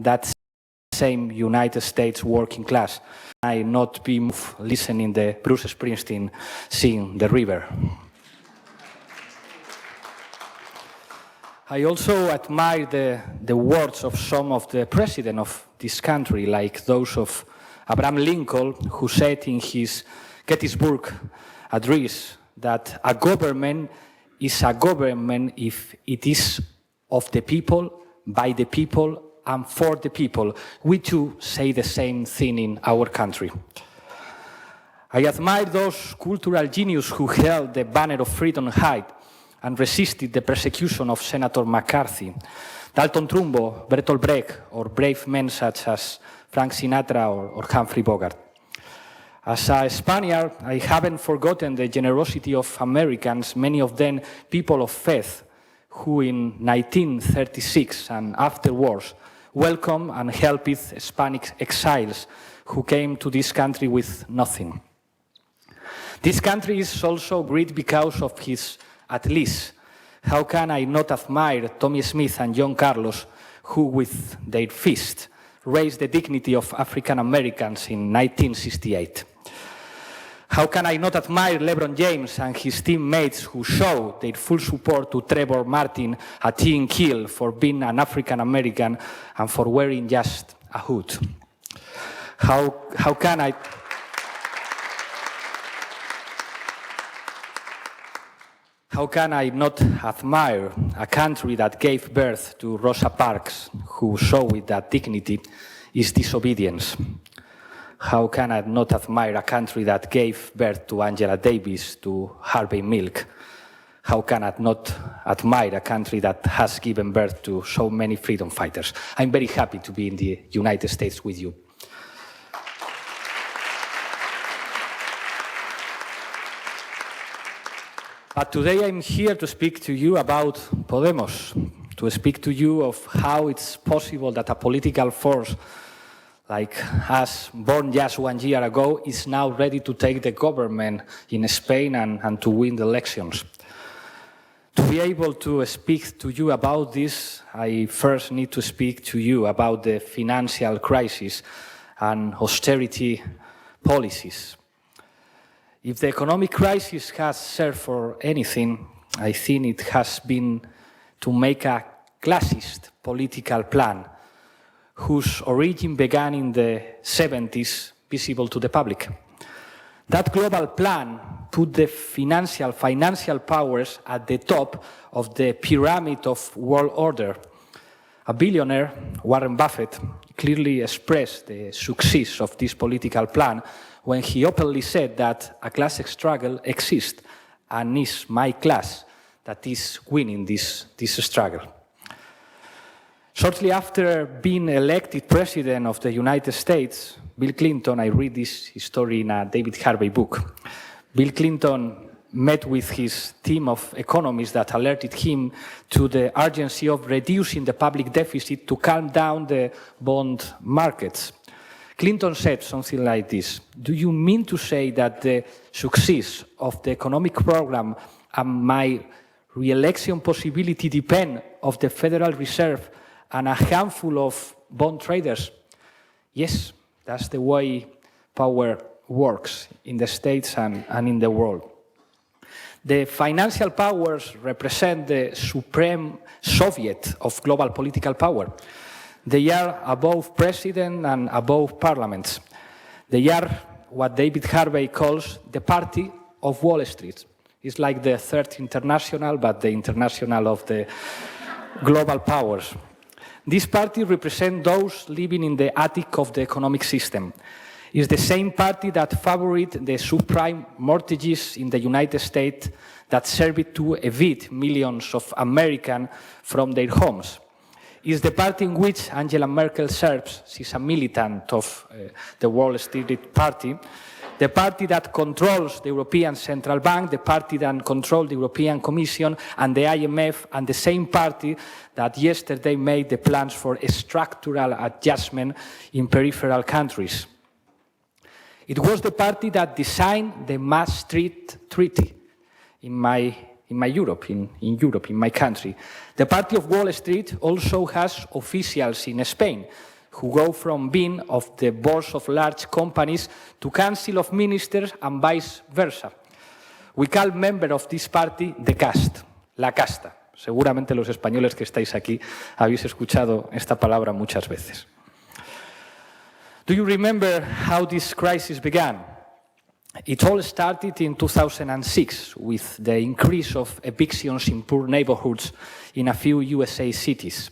that same United States working class. I not be moved listening the Bruce Springsteen sing The River. I also admire the words of some of the presidents of this country, like those of Abraham Lincoln, who said in his Gettysburg Address that a government is a government if it is of the people, by the people, and for the people. We too say the same thing in our country. I admire those cultural geniuses who held the banner of freedom high and resisted the persecution of Senator McCarthy, Dalton Trumbo, Bertolt Brecht, or brave men such as Frank Sinatra or Humphrey Bogart. As a Spaniard, I haven't forgotten the generosity of Americans, many of them people of faith, who in 1936 and afterwards welcomed and helped Hispanic exiles who came to this country with nothing. This country is also great because of his athletes. How can I not admire Tommy Smith and John Carlos, who with their fists raised the dignity of African Americans in 1968? How can I not admire LeBron James and his teammates who showed their full support to Trevor Martin, a teen kill for being an African American and for wearing just a hood? How can I not admire a country that gave birth to Rosa Parks, who showed that dignity is disobedience? How can I not admire a country that gave birth to Angela Davis, to Harvey Milk? How can I not admire a country that has given birth to so many freedom fighters? I'm very happy to be in the United States with you. But today I'm here to speak to you about Podemos, to speak to you of how it's possible that a political force like us, born just 1 year ago, is now ready to take the government in Spain and to win the elections. To be able to speak to you about this, I first need to speak to you about the financial crisis and austerity policies. If the economic crisis has served for anything, I think it has been to make a classist political plan whose origin began in the 70s, visible to the public. That global plan put the financial powers at the top of the pyramid of world order. A billionaire, Warren Buffett, clearly expressed the success of this political plan when he openly said that a class struggle exists and it's my class that is winning this struggle. Shortly after being elected president of the United States, Bill Clinton, I read this story in a David Harvey book. Bill Clinton met with his team of economists that alerted him to the urgency of reducing the public deficit to calm down the bond markets. Clinton said something like this: "Do you mean to say that the success of the economic program and my re-election possibility depend on the Federal Reserve and a handful of bond traders?" Yes, that's the way power works in the States and in the world. The financial powers represent the supreme Soviet of global political power. They are above president and above parliaments. They are what David Harvey calls the party of Wall Street. It's like the Third International, but the international of the global powers. This party represents those living in the attic of the economic system. It's the same party that favored the subprime mortgages in the United States that served to evict millions of Americans from their homes. It's the party in which Angela Merkel serves. She's a militant of the Wall Street Party. The party that controls the European Central Bank, the party that controls the European Commission and the IMF, and the same party that yesterday made the plans for a structural adjustment in peripheral countries. It was the party that designed the Maastricht Treaty. In my in Europe, in my country. The Party of Wall Street also has officials in Spain who go from being of the boards of large companies to council of ministers and vice versa. We call member of this party the caste, la casta. Seguramente los españoles que estáis aquí habéis escuchado esta palabra muchas veces. Do you remember how this crisis began? It all started in 2006 with the increase of evictions in poor neighborhoods in a few USA cities.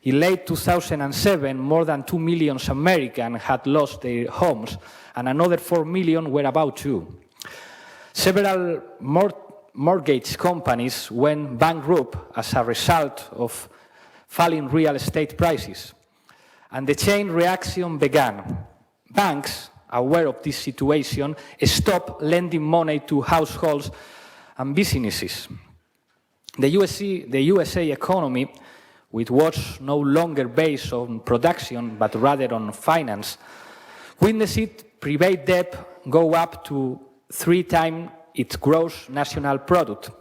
In late 2007, more than 2 million Americans had lost their homes, and another 4 million were about to. Several mortgage companies went bankrupt as a result of falling real estate prices, and the chain reaction began. Banks, aware of this situation, stopped lending money to households and businesses. The USA economy, which was no longer based on production but rather on finance, witnessed private debt go up to 3 times its gross national product,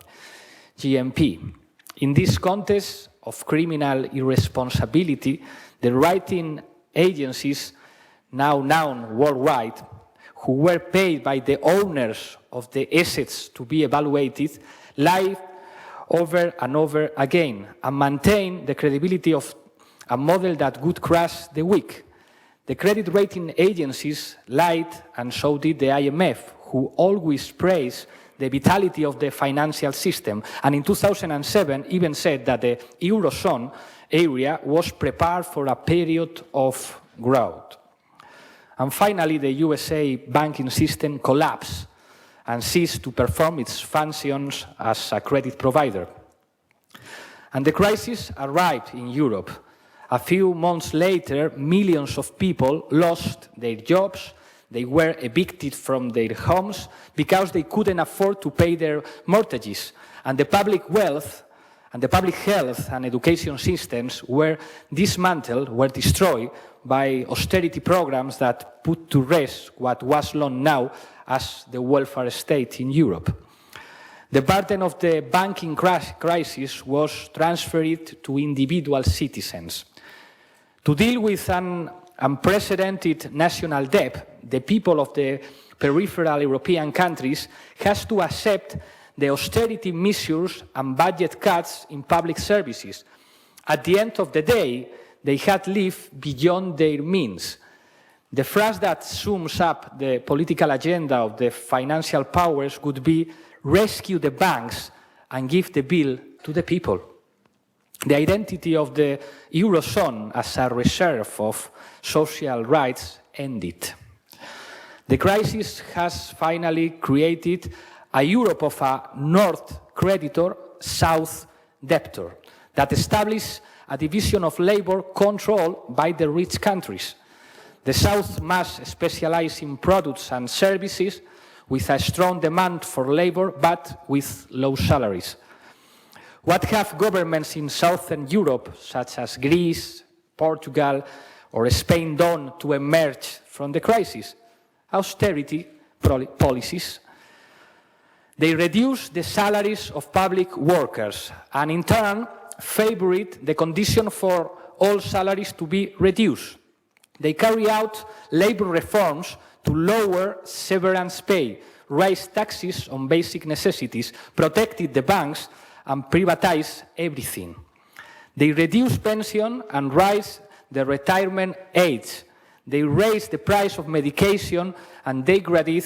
GNP. In this context of criminal irresponsibility, the rating agencies, now known worldwide, who were paid by the owners of the assets to be evaluated, lied over and over again and maintain the credibility of a model that would crush the weak. The credit rating agencies lied, and so did the IMF, who always praised the vitality of the financial system, and in 2007 even said that the Eurozone area was prepared for a period of growth. And finally, the USA banking system collapsed and ceased to perform its functions as a credit provider. And the crisis arrived in Europe. A few months later, millions of people lost their jobs. They were evicted from their homes because they couldn't afford to pay their mortgages. And the public wealth and the public health and education systems were dismantled, were destroyed by austerity programs that put to rest what was known now as the welfare state in Europe. The burden of the banking crisis was transferred to individual citizens. To deal with an unprecedented national debt, the people of the peripheral European countries has to accept the austerity measures and budget cuts in public services. At the end of the day, they had lived beyond their means. The phrase that sums up the political agenda of the financial powers would be rescue the banks and give the bill to the people. The identity of the Eurozone as a reserve of social rights ended. The crisis has finally created a Europe of a North creditor, South debtor, that established a division of labor controlled by the rich countries. The South must specialize in products and services with a strong demand for labor, but with low salaries. What have governments in Southern Europe, such as Greece, Portugal, or Spain, done to emerge from the crisis? Austerity policies. They reduced the salaries of public workers and in turn favored the condition for all salaries to be reduced. They carry out labor reforms to lower severance pay, raise taxes on basic necessities, protected the banks, and privatize everything. They reduce pension and raise the retirement age. They raise the price of medication and degrade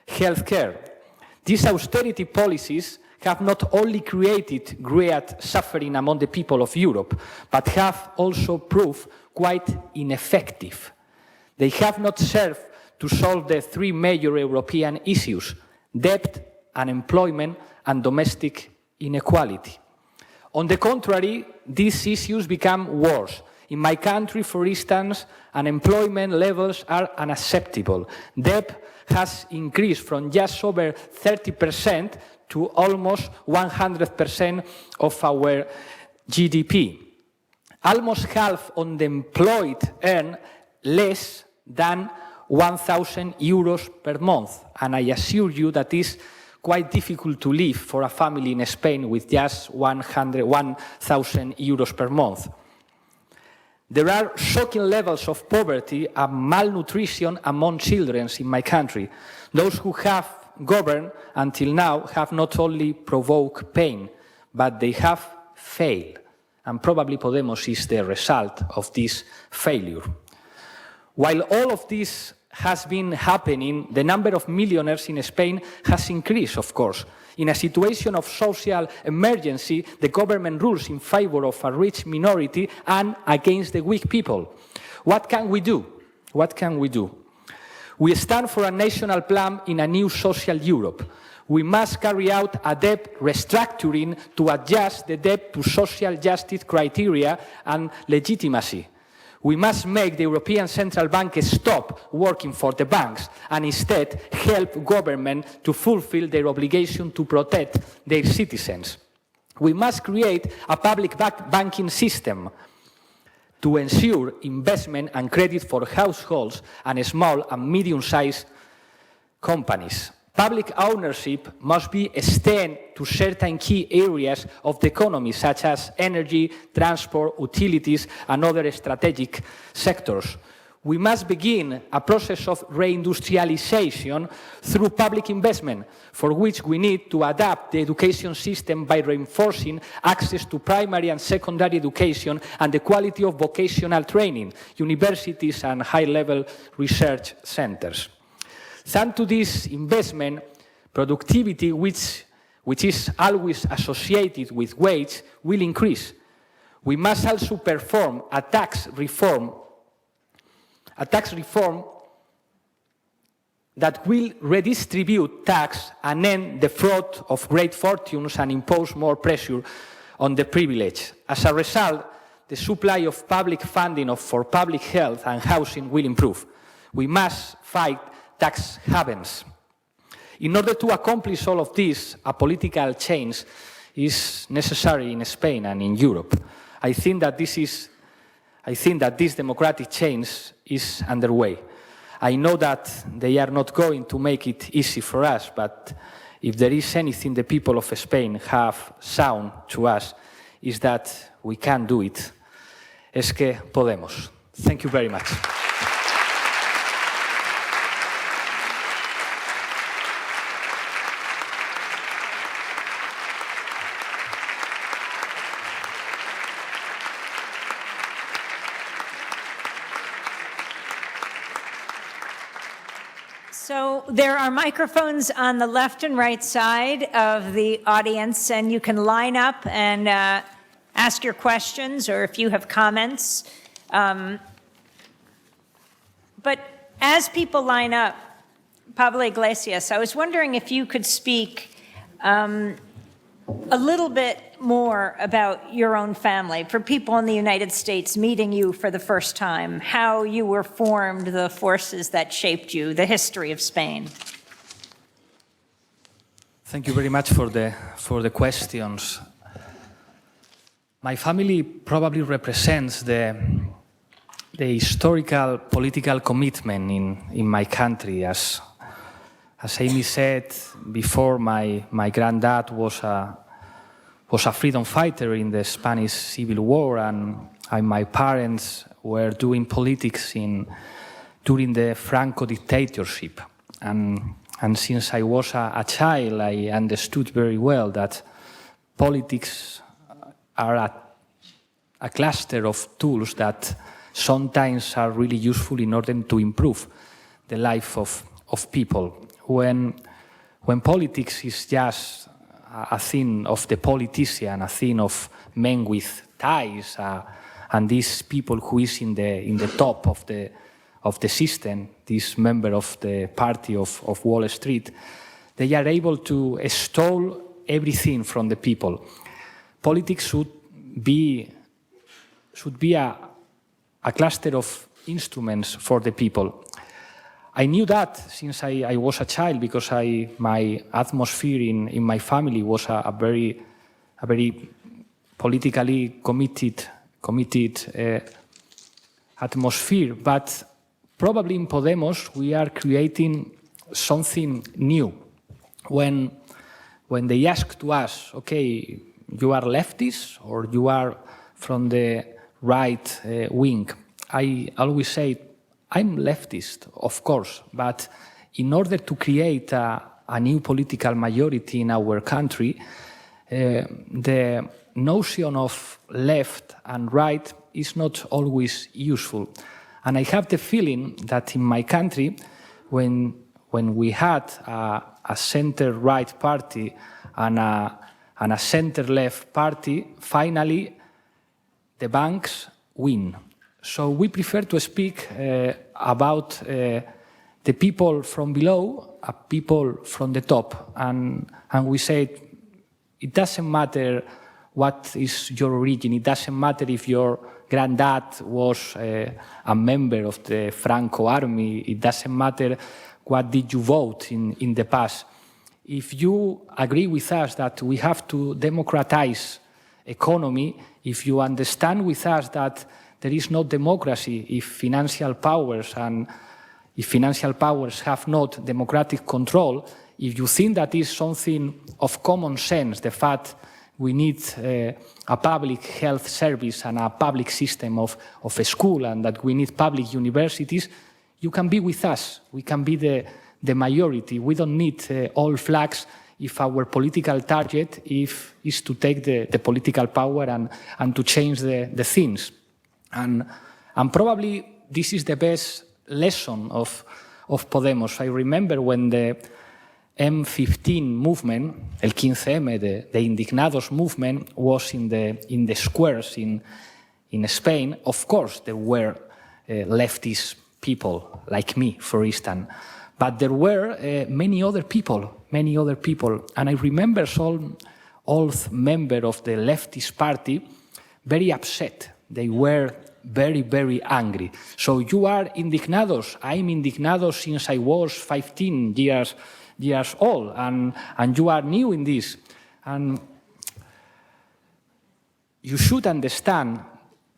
health care. These austerity policies have not only created great suffering among the people of Europe, but have also proved quite ineffective. They have not served to solve the 3 major European issues: debt, unemployment, and domestic inequality. On the contrary, these issues become worse. In my country, for instance, unemployment levels are unacceptable. Debt has increased from just over 30% to almost 100% of our GDP. Almost half of the employed earn less than 1,000 euros per month, and I assure you that is quite difficult to live for a family in Spain with just 1,000 euros per month. There are shocking levels of poverty and malnutrition among children in my country. Those who have governed until now have not only provoked pain, but they have failed. And probably Podemos is the result of this failure. While all of this has been happening, the number of millionaires in Spain has increased, of course. In a situation of social emergency, the government rules in favor of a rich minority and against the weak people. What can we do? What can we do? We stand for a national plan in a new social Europe. We must carry out a debt restructuring to adjust the debt to social justice criteria and legitimacy. We must make the European Central Bank stop working for the banks and instead help government to fulfill their obligation to protect their citizens. We must create a public banking system to ensure investment and credit for households and small and medium-sized companies. Public ownership must be extended to certain key areas of the economy, such as energy, transport, utilities, and other strategic sectors. We must begin a process of reindustrialization through public investment, for which we need to adapt the education system by reinforcing access to primary and secondary education and the quality of vocational training, universities, and high-level research centers. Thanks to this investment, productivity, which is always associated with wage, will increase. We must also perform a tax reform that will redistribute tax and end the fraud of great fortunes and impose more pressure on the privileged. As a result, the supply of public funding for public health and housing will improve. We must fight tax havens. In order to accomplish all of this, a political change is necessary in Spain and in Europe. I think that this democratic change is underway. I know that they are not going to make it easy for us, but if there is anything the people of Spain have shown to us, is that we can do it. Es que podemos. Thank you very much. So there are microphones on the left and right side of the audience, and you can line up and ask your questions or if you have comments. But as people line up, Pablo Iglesias, I was wondering if you could speak a little bit more about your own family, for people in the United States meeting you for the first time, how you were formed, the forces that shaped you, the history of Spain. Thank you very much for the questions. My family probably represents the historical political commitment in my country. As Amy said before, my granddad was a freedom fighter in the Spanish Civil War, and my parents were doing politics during the Franco dictatorship. And since I was a child, I understood very well that politics are a cluster of tools that sometimes are really useful in order to improve the life of people. When politics is just a thing of the politician, a thing of men with ties, and these people who is in the top of the system, this member of the party of Wall Street, they are able to extol everything from the people. Politics should be a cluster of instruments for the people. I knew that since I was a child, because my atmosphere in my family was a very politically committed atmosphere. But probably in Podemos we are creating something new. when they ask to us, okay, you are leftist or you are from the right wing, I always say, I'm leftist, of course, but in order to create a new political majority in our country, the notion of left and right is not always useful. And I have the feeling that in my country, when we had a center-right party and a center-left party, finally the banks win. So we prefer to speak about the people from below, people from the top, and we say it doesn't matter what is your origin. It doesn't matter if your granddad was a member of the Franco army. It doesn't matter what did you vote in the past. If you agree with us that we have to democratize economy, if you understand with us that there is no democracy if financial powers have not democratic control, if you think that is something of common sense, the fact we need a public health service and a public system of a school and that we need public universities, you can be with us. We can be the majority. We don't need all flags if our political target is to take the political power and to change the things. And probably this is the best lesson of Podemos. I remember when the M15 movement, el 15M, the Indignados movement, was in the squares in Spain. Of course, there were leftist people like me, for instance, but there were many other people. And I remember some old member of the leftist party very upset. They were very, very angry. So you are indignados. I'm indignado since I was 15 years old, and you are new in this. And you should understand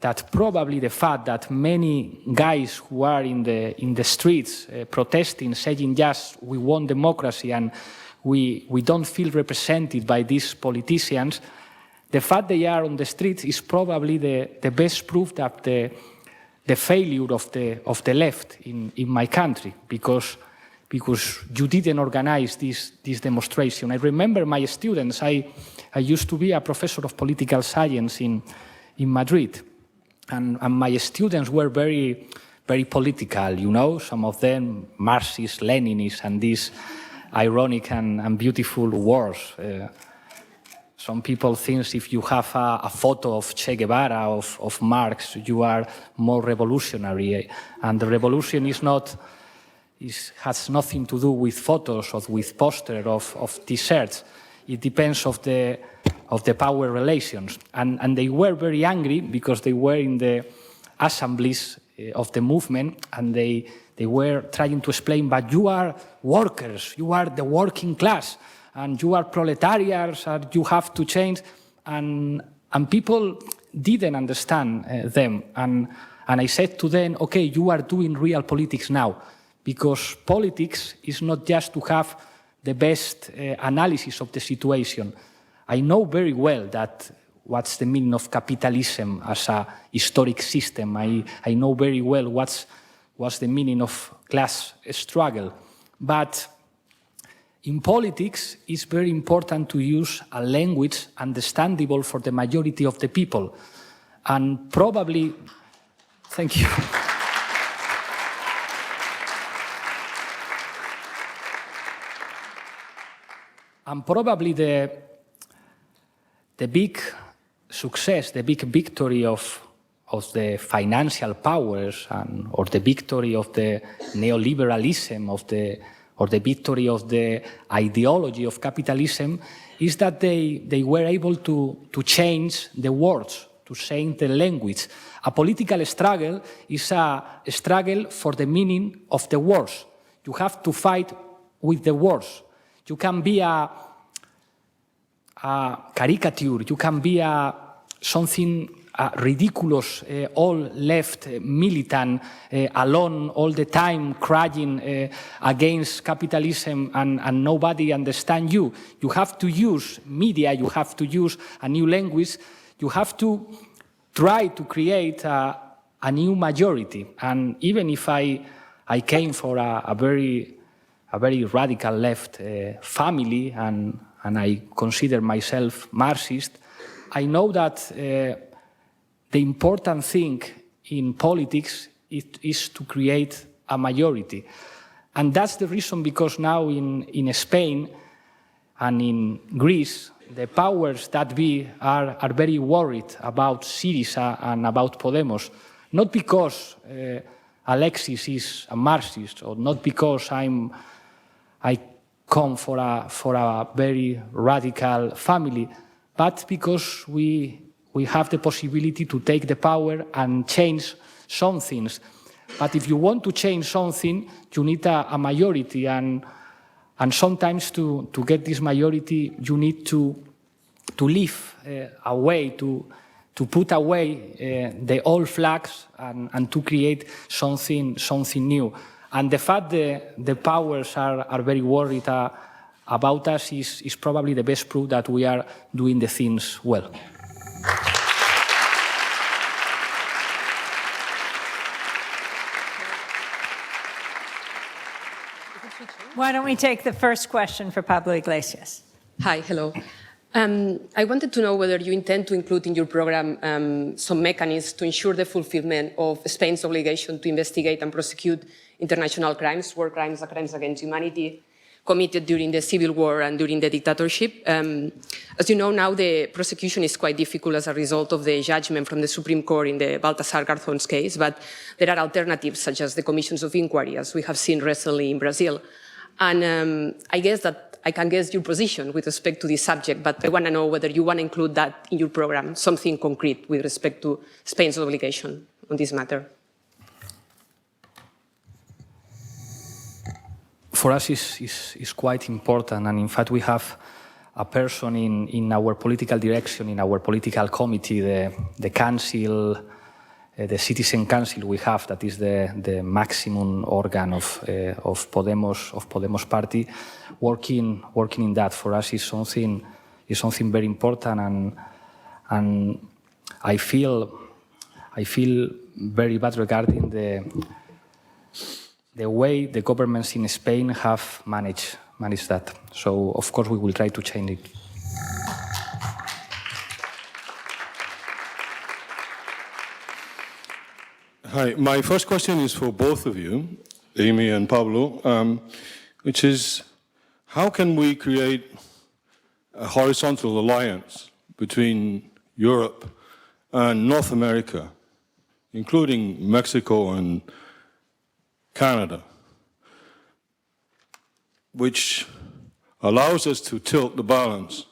that probably the fact that many guys who are in the streets protesting, saying, yes, we want democracy and we don't feel represented by these politicians, the fact they are on the streets is probably the best proof that the failure of the left in my country, because you didn't organize this demonstration. I remember my students. I used to be a professor of political science in Madrid, and my students were very, very political, you know, some of them Marxists, Leninists, and these ironic and beautiful words. Some people think if you have a photo of Che Guevara, of Marx, you are more revolutionary. And the revolution has nothing to do with photos or with posters of T-shirts. It depends of the power relations. And they were very angry because they were in the assemblies of the movement, and they were trying to explain, but you are workers, you are the working class, and you are proletarians, and you have to change. And people didn't understand them. And I said to them, okay, you are doing real politics now, because politics is not just to have the best analysis of the situation. I know very well that what's the meaning of capitalism as a historic system. I know very well what's the meaning of class struggle. But in politics, it's very important to use a language understandable for the majority of the people. And probably, thank you. And probably the big success, the big victory of the financial powers, or the victory of the neoliberalism, or the victory of the ideology of capitalism, is that they were able to change the words, to change the language. A political struggle is a struggle for the meaning of the words. You have to fight with the words. You can be a caricature, you can be something ridiculous, all-left militant, alone all the time, crying against capitalism, and nobody understands you. You have to use media, you have to use a new language, you have to try to create a new majority. And even if I came from a very radical left family, and I consider myself Marxist, I know that the important thing in politics is to create a majority. And that's the reason because now in Spain and in Greece, the powers that be are very worried about Syriza and about Podemos, not because Alexis is a Marxist, or not because I come for a very radical family, but because we have the possibility to take the power and change some things. But if you want to change something, you need a majority, and sometimes to get this majority, you need to leave away, to put away the old flags and to create something new. And the fact that the powers are very worried about us is probably the best proof that we are doing the things well. Why don't we take the first question for Pablo Iglesias? Hi, hello. I wanted to know whether you intend to include in your program some mechanisms to ensure the fulfillment of Spain's obligation to investigate and prosecute international crimes, war crimes, crimes against humanity, committed during the civil war and during the dictatorship. As you know, now the prosecution is quite difficult as a result of the judgment from the Supreme Court in the Baltasar Garzón's case, but there are alternatives such as the commissions of inquiry, as we have seen recently in Brazil. And I guess that I can guess your position with respect to this subject, but I want to know whether you want to include that in your program, something concrete with respect to Spain's obligation on this matter. For us, it's quite important, and in fact, we have a person in our political direction, in our political committee, the council, the citizen council we have, that is the maximum organ of Podemos party, working in that. For us, is something very important, and I feel very bad regarding the way the governments in Spain have managed that. So, of course, we will try to change it. Hi, my first question is for both of you, Amy and Pablo, which is, how can we create a horizontal alliance between Europe and North America, including Mexico and Canada, which allows us to tilt the balance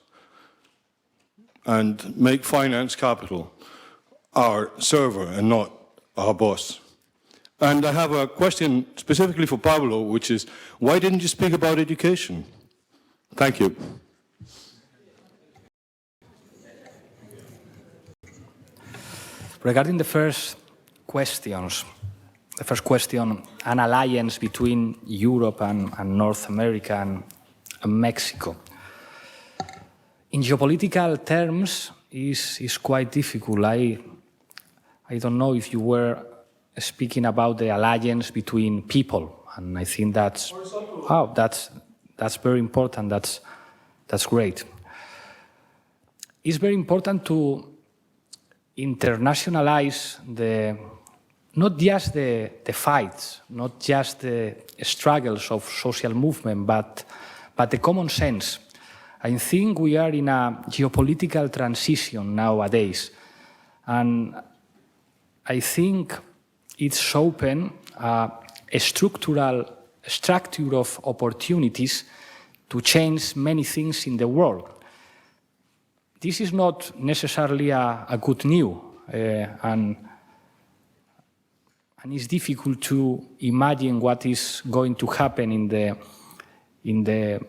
and make finance capital our server and not our boss? And I have a question specifically for Pablo, which is, why didn't you speak about education? Thank you. Regarding the first question, an alliance between Europe and North America and Mexico. In geopolitical terms, is quite difficult. I don't know if you were speaking about the alliance between people, and I think that's very important. That's great. It's very important to internationalize not just the fights, not just the struggles of social movement, but the common sense. I think we are in a geopolitical transition nowadays, and I think it's open a structure of opportunities to change many things in the world. This is not necessarily a good news, and it's difficult to imagine what is going to happen in the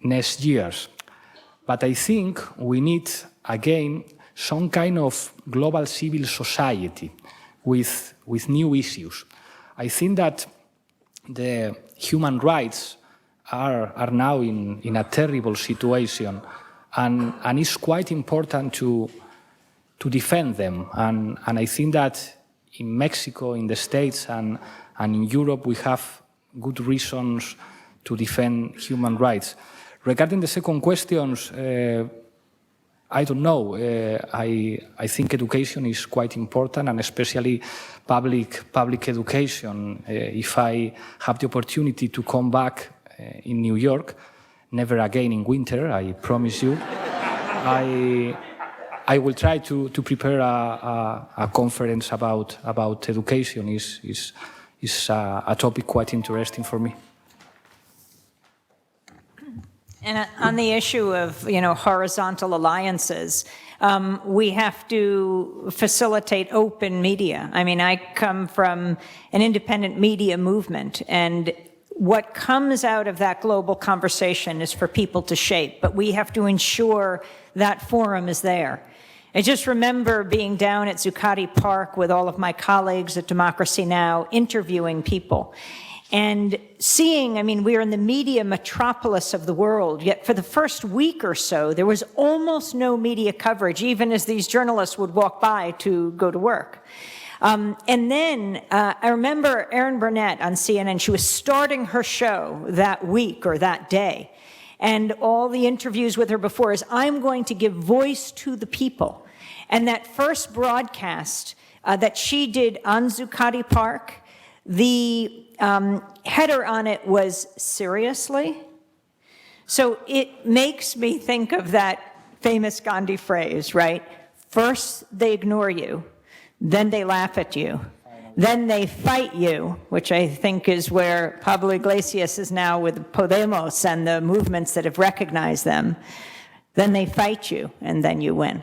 next years. But I think we need, again, some kind of global civil society with new issues. I think that the human rights are now in a terrible situation, and it's quite important to defend them. And I think that in Mexico, in the States, and in Europe, we have good reasons to defend human rights. Regarding the second questions, I don't know. I think education is quite important, and especially public education. If I have the opportunity to come back in New York, never again in winter, I promise you, I will try to prepare a conference about education. Is a topic quite interesting for me. And on the issue of, horizontal alliances, we have to facilitate open media. I mean, I come from an independent media movement, and what comes out of that global conversation is for people to shape, but we have to ensure that forum is there. I just remember being down at Zuccotti Park with all of my colleagues at Democracy Now! Interviewing people. And seeing, we're in the media metropolis of the world, yet for the first week or so, there was almost no media coverage, even as these journalists would walk by to go to work. And then I remember Erin Burnett on CNN, she was starting her show that week or that day. And all the interviews with her before is, I'm going to give voice to the people. And that first broadcast that she did on Zuccotti Park, the header on it was seriously. So it makes me think of that famous Gandhi phrase, right? First they ignore you, then they laugh at you, then they fight you, which I think is where Pablo Iglesias is now with Podemos and the movements that have recognized them. Then they fight you, and then you win.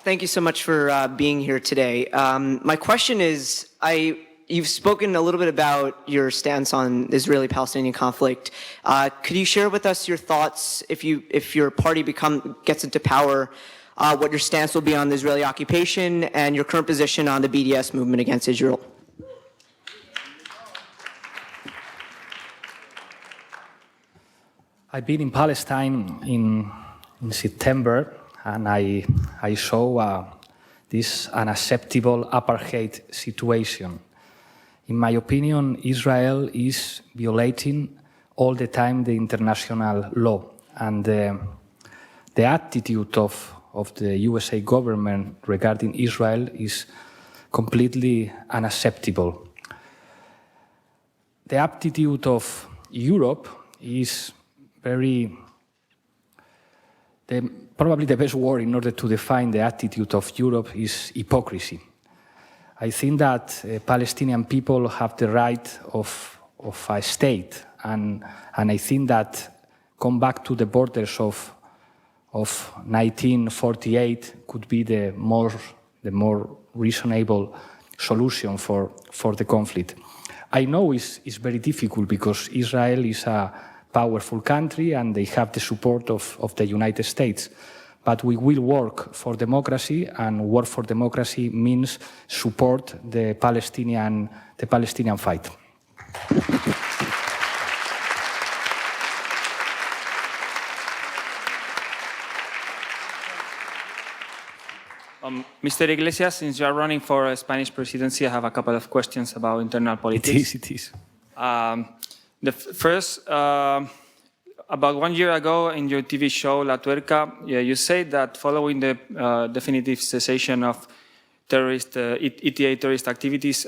Thank you so much for being here today. My question is, you've spoken a little bit about your stance on the Israeli-Palestinian conflict. Could you share with us your thoughts, if your party gets into power, what your stance will be on the Israeli occupation and your current position on the BDS movement against Israel? I've been in Palestine in September, and I saw this unacceptable apartheid situation. In my opinion, Israel is violating all the time the international law, and the attitude of the USA government regarding Israel is completely unacceptable. The attitude of Europe is probably the best word in order to define the attitude of Europe is hypocrisy. I think that Palestinian people have the right of a state, and I think that come back to the borders of 1948 could be the more reasonable solution for the conflict. I know it's very difficult because Israel is a powerful country and they have the support of the United States. But we will work for democracy, and work for democracy means support the Palestinian fight. Mr. Iglesias, since you are running for a Spanish presidency, I have a couple of questions about internal politics. It is. The first, about 1 year ago in your TV show, La Tuerca, you said that following the definitive cessation of ETA terrorist activities,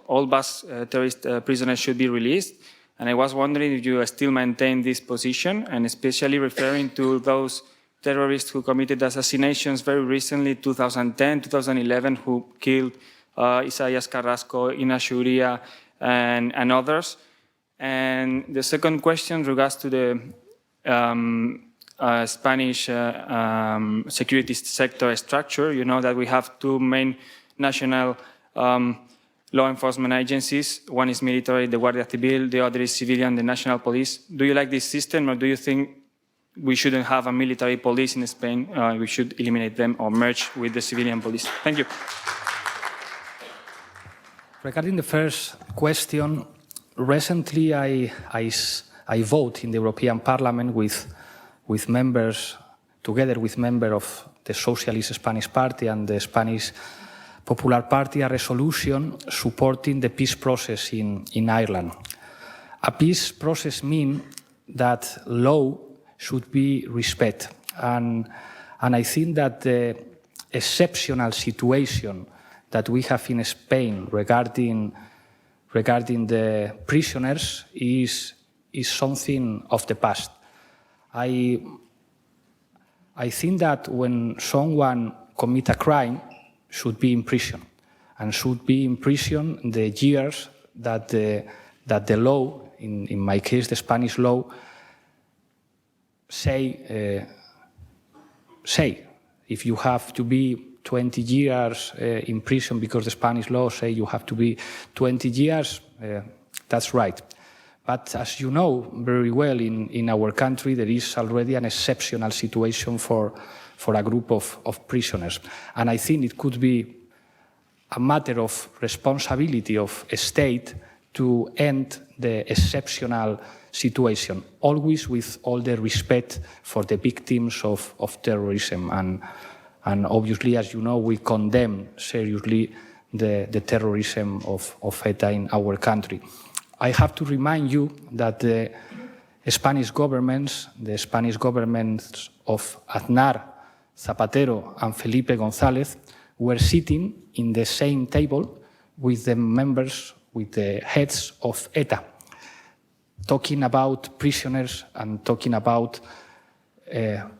all Basque terrorist prisoners should be released. And I was wondering if you still maintain this position, and especially referring to those terrorists who committed assassinations very recently, 2010, 2011, who killed Isaias Carrasco, Ina Shuria, and others. And the second question regards to the Spanish security sector structure. You know that we have two main national law enforcement agencies. One is military, the Guardia Civil, the other is civilian, the national police. Do you like this system, or do you think we shouldn't have a military police in Spain? We should eliminate them or merge with the civilian police? Thank you. Regarding the first question, recently I vote in the European Parliament with members, together with members of the Socialist Spanish Party and the Spanish Popular Party, a resolution supporting the peace process in Ireland. A peace process means that law should be respected, and I think that the exceptional situation that we have in Spain regarding the prisoners is something of the past. I think that when someone commits a crime, should be in prison, and should be in prison the years that the law, in my case the Spanish law, say. If you have to be 20 years in prison because the Spanish law say you have to be 20 years, that's right. But as you know very well, in our country there is already an exceptional situation for a group of prisoners. And I think it could be a matter of responsibility of a state to end the exceptional situation, always with all the respect for the victims of terrorism. And obviously, as you know, we condemn seriously the terrorism of ETA in our country. I have to remind you that the Spanish governments of Aznar, Zapatero and Felipe González were sitting in the same table with the members, with the heads of ETA, talking about prisoners and talking about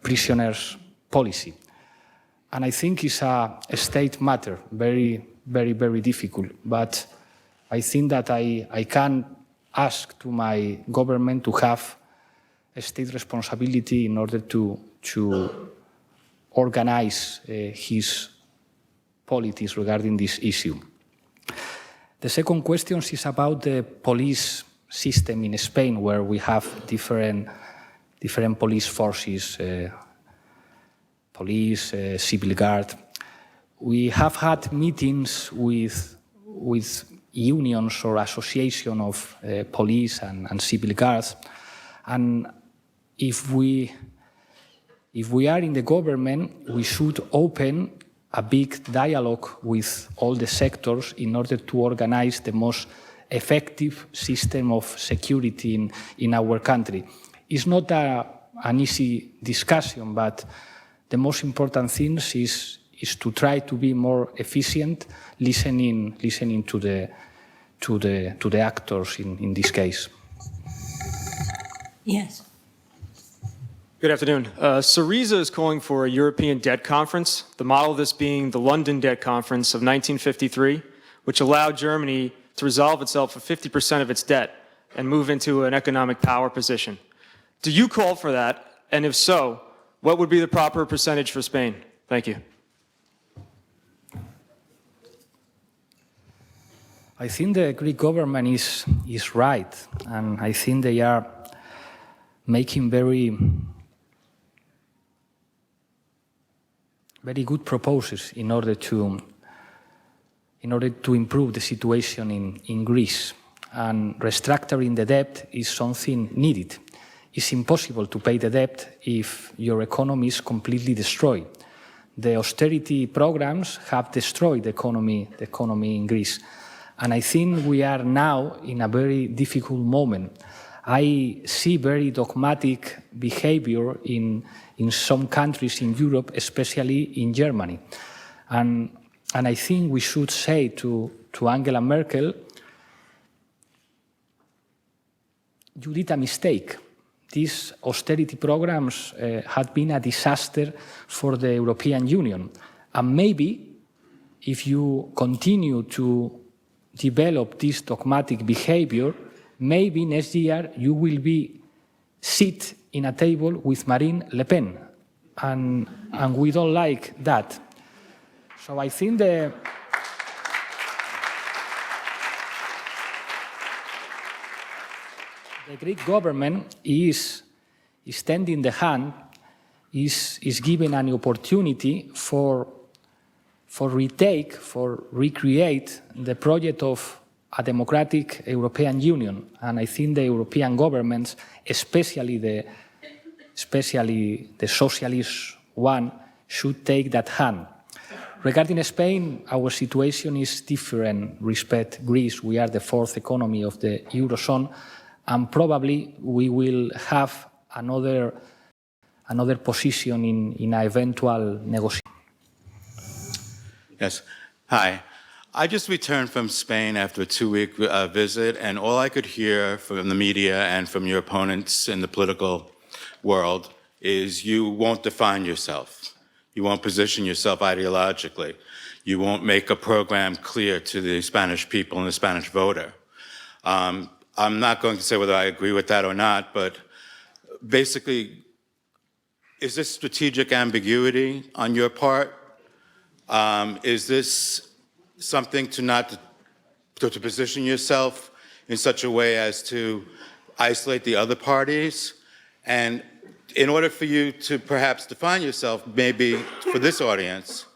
prisoners' policy. And I think it's a state matter, very, very, very difficult. But I think that I can ask to my government to have a state responsibility in order to organize his politics regarding this issue. The second question is about the police system in Spain, where we have different police forces, police, civil guard. We have had meetings with unions or association of police and civil guards, and if we are in the government, we should open a big dialogue with all the sectors in order to organize the most effective system of security in our country. It's not an easy discussion, but the most important thing is to try to be more efficient, listening to the actors in this case. Yes. Good afternoon. Syriza is calling for a European debt conference, the model of this being the London Debt Conference of 1953, which allowed Germany to resolve itself for 50% of its debt and move into an economic power position. Do you call for that? And if so, what would be the proper percentage for Spain? Thank you. I think the Greek government is right, and I think they are making very good proposals in order to improve the situation in Greece. And restructuring the debt is something needed. It's impossible to pay the debt if your economy is completely destroyed. The austerity programs have destroyed the economy in Greece. And I think we are now in a very difficult moment. I see very dogmatic behavior in some countries in Europe, especially in Germany. And I think we should say to Angela Merkel, you did a mistake. These austerity programs had been a disaster for the European Union. And maybe if you continue to develop this dogmatic behavior, maybe next year you will be sit in a table with Marine Le Pen, and we don't like that. So I think the Greek government is extending the hand, is giving an opportunity for recreate the project of a democratic European Union. And I think the European governments, especially the socialist one, should take that hand. Regarding Spain, our situation is different. Respect Greece, we are the fourth economy of the Eurozone, and probably we will have another position in an eventual negotiation. Yes. Hi. I just returned from Spain after a 2-week visit, and all I could hear from the media and from your opponents in the political world is you won't define yourself. You won't position yourself ideologically. You won't make a program clear to the Spanish people and the Spanish voter. I'm not going to say whether I agree with that or not, but basically, is this strategic ambiguity on your part? Is this something to position yourself in such a way as to isolate the other parties? And in order for you to perhaps define yourself, maybe for this audience,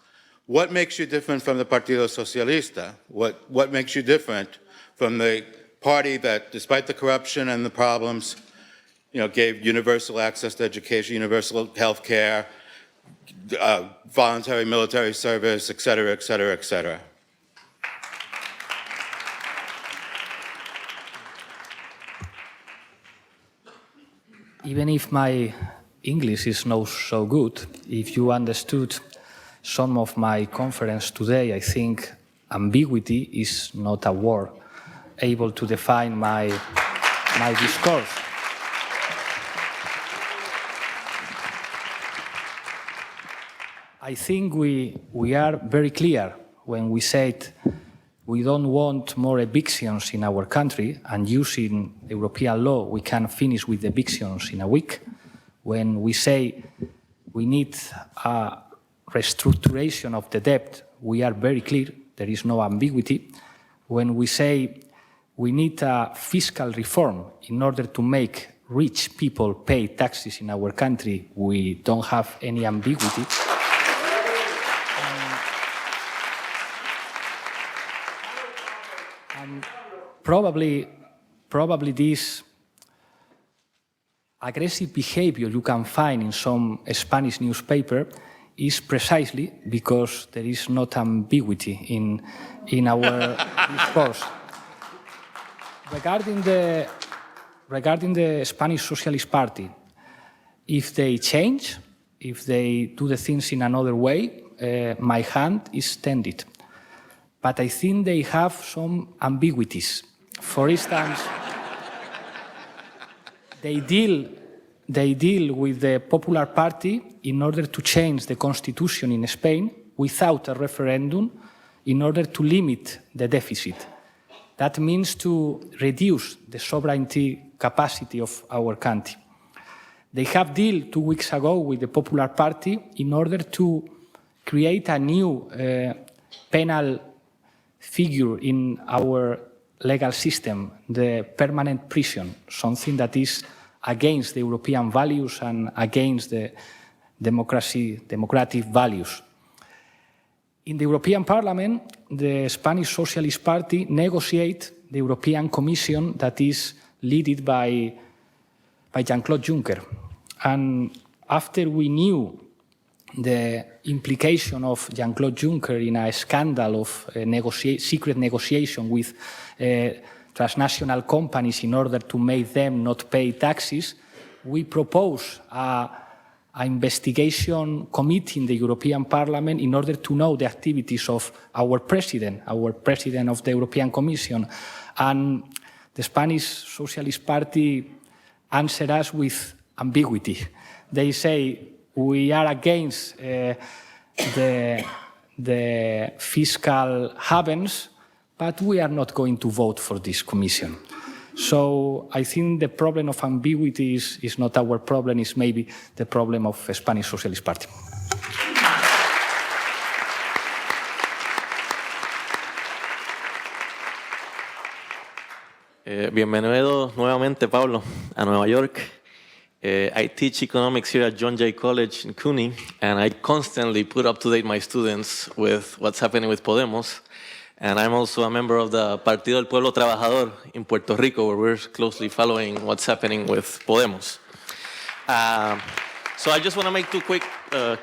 what makes you different from the Partido Socialista? What makes you different from the party that, despite the corruption and the problems, gave universal access to education, universal health care, voluntary military service, et cetera, et cetera, et cetera? Even if my English is not so good, if you understood some of my conference today, I think ambiguity is not a word able to define my discourse. I think we are very clear when we said we don't want more evictions in our country, and using European law, we can finish with evictions in a week. When we say we need a restructuration of the debt, we are very clear, there is no ambiguity. When we say we need a fiscal reform in order to make rich people pay taxes in our country, we don't have any ambiguity. Probably this aggressive behavior you can find in some Spanish newspaper is precisely because there is not ambiguity in our discourse. Regarding the Spanish Socialist Party, if they change, if they do the things in another way, my hand is extended. But I think they have some ambiguities. For instance, they deal with the Popular Party in order to change the constitution in Spain without a referendum in order to limit the deficit. That means to reduce the sovereignty capacity of our country. They have dealt 2 weeks ago with the Popular Party in order to create a new penal figure in our legal system, the permanent prison, something that is against the European values and against the democratic values. In the European Parliament, the Spanish Socialist Party negotiates the European Commission that is led by Jean-Claude Juncker. And after we knew the implication of Jean-Claude Juncker in a scandal of secret negotiation with transnational companies in order to make them not pay taxes, we propose an investigation committee in the European Parliament in order to know the activities of our president of the European Commission. And the Spanish Socialist Party answered us with ambiguity. They say, we are against the fiscal havens, but we are not going to vote for this commission. So I think the problem of ambiguity is not our problem, it's maybe the problem of the Spanish Socialist Party. Bienvenido nuevamente, Pablo, a Nueva York. I teach economics here at John Jay College in CUNY, and I constantly put up to date my students with what's happening with Podemos. And I'm also a member of the Partido del Pueblo Trabajador in Puerto Rico, where we're closely following what's happening with Podemos. So I just want to make two quick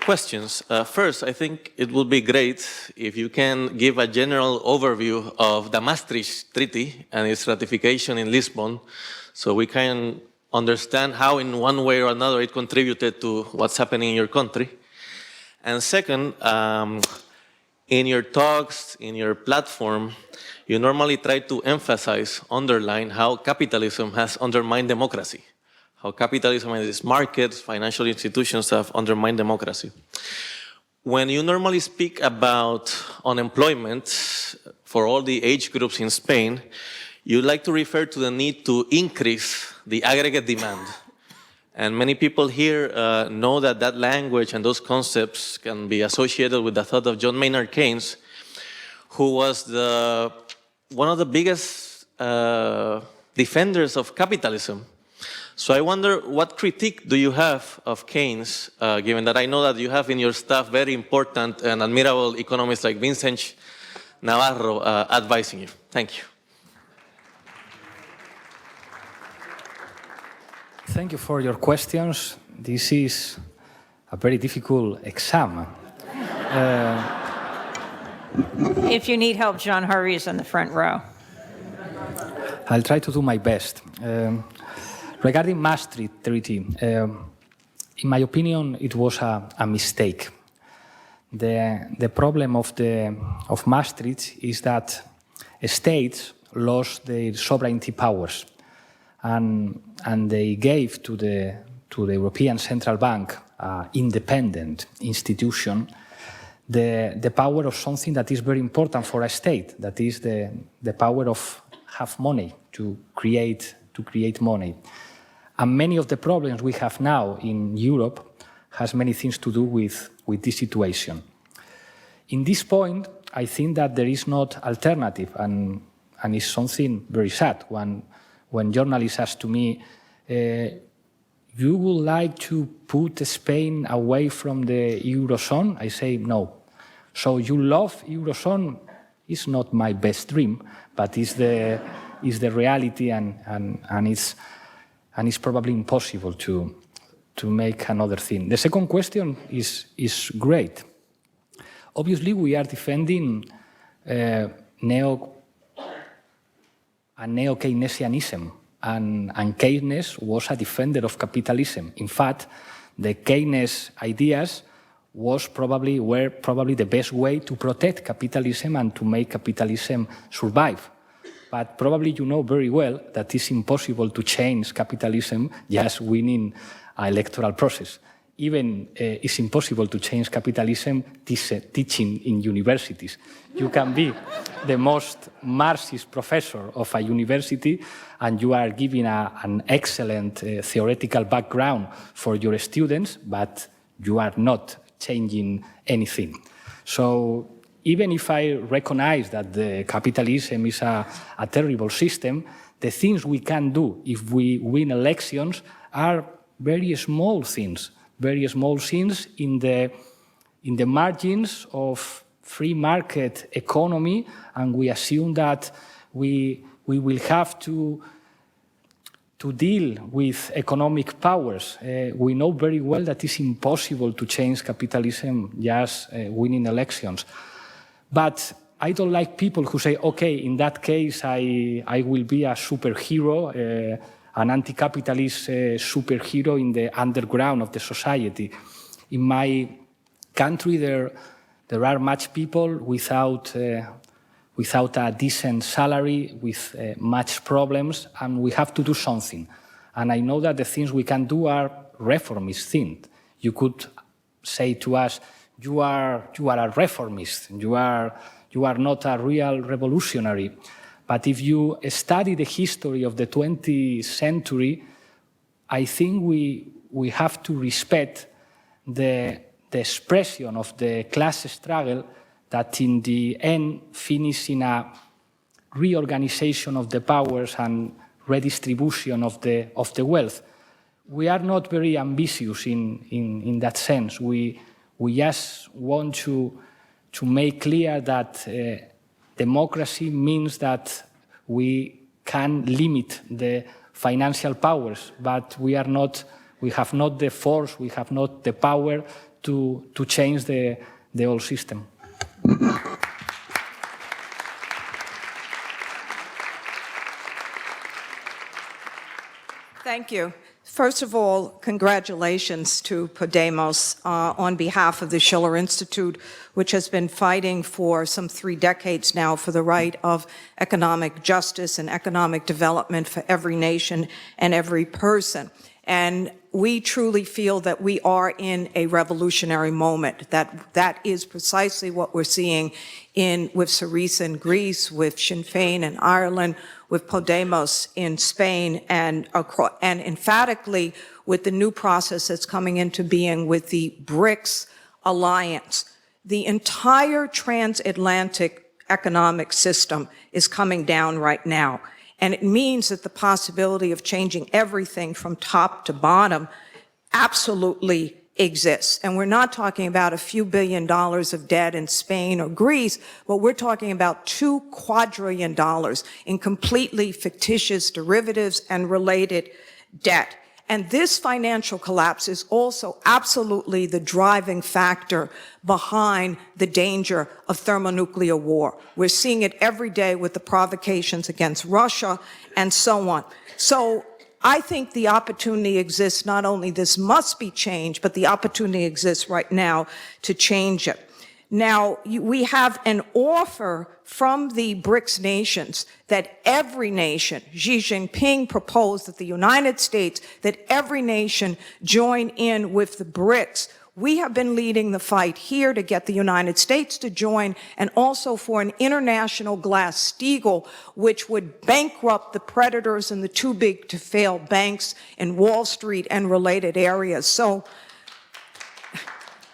questions. First, I think it would be great if you can give a general overview of the Maastricht Treaty and its ratification in Lisbon, so we can understand how in one way or another it contributed to what's happening in your country. And second, in your talks, in your platform, you normally try to emphasize, underline how capitalism has undermined democracy, how capitalism and its markets, financial institutions have undermined democracy. When you normally speak about unemployment for all the age groups in Spain, you like to refer to the need to increase the aggregate demand. And many people here know that that language and those concepts can be associated with the thought of John Maynard Keynes, who was one of the biggest defenders of capitalism. So I wonder, what critique do you have of Keynes, given that I know that you have in your staff very important and admirable economists like Vincent Navarro advising you? Thank you. Thank you for your questions. This is a very difficult exam. If you need help, John Harvey is in the front row. I'll try to do my best. Regarding Maastricht Treaty, in my opinion, it was a mistake. The problem of Maastricht is that states lost their sovereignty powers, and they gave to the European Central Bank, independent institution, the power of something that is very important for a state, that is the power of have money, to create money. And many of the problems we have now in Europe has many things to do with this situation. In this point, I think that there is not alternative, and it's something very sad when journalists ask to me, you would like to put Spain away from the Eurozone? I say no. So you love Eurozone? It's not my best dream, but it's the reality, and it's probably impossible to make another thing. The second question is great. Obviously, we are defending neo-Keynesianism, and Keynes was a defender of capitalism. In fact, the Keynes ideas were probably the best way to protect capitalism and to make capitalism survive. But probably you know very well that it's impossible to change capitalism just winning an electoral process. Even it's impossible to change capitalism teaching in universities. You can be the most Marxist professor of a university, and you are giving an excellent theoretical background for your students, but you are not changing anything. So even if I recognize that the capitalism is a terrible system, the things we can do if we win elections are very small things in the margins of free market economy, and we assume that we will have to deal with economic powers. We know very well that it's impossible to change capitalism just winning elections. But I don't like people who say, okay, in that case, I will be a superhero, an anti-capitalist superhero in the underground of the society. In my country, there are much people without a decent salary, with much problems, and we have to do something. And I know that the things we can do are reformist things. You could say to us, you are a reformist, you are not a real revolutionary. But if you study the history of the 20th century, I think we have to respect the expression of the class struggle that in the end finished in a reorganization of the powers and redistribution of the wealth. We are not very ambitious in that sense. We just want to make clear that democracy means that we can limit the financial powers, but we have not the force, we have not the power to change the whole system. Thank you. First of all, congratulations to Podemos on behalf of the Schiller Institute, which has been fighting for some 3 decades now for the right of economic justice and economic development for every nation and every person. And we truly feel that we are in a revolutionary moment, that is precisely what we're seeing with Syriza in Greece, with Sinn Féin in Ireland, with Podemos in Spain, and emphatically with the new process that's coming into being with the BRICS alliance. The entire transatlantic economic system is coming down right now. And it means that the possibility of changing everything from top to bottom absolutely exists. And we're not talking about a few $1 billion of debt in Spain or Greece, but we're talking about $2 quadrillion in completely fictitious derivatives and related debt. And this financial collapse is also absolutely the driving factor behind the danger of thermonuclear war. We're seeing it every day with the provocations against Russia and so on. So I think the opportunity exists, not only this must be changed, but the opportunity exists right now to change it. Now, we have an offer from the BRICS nations that every nation, Xi Jinping proposed that the United States, that every nation join in with the BRICS. We have been leading the fight here to get the United States to join, and also for an international Glass-Steagall, which would bankrupt the predators and the too-big-to-fail banks in Wall Street and related areas. So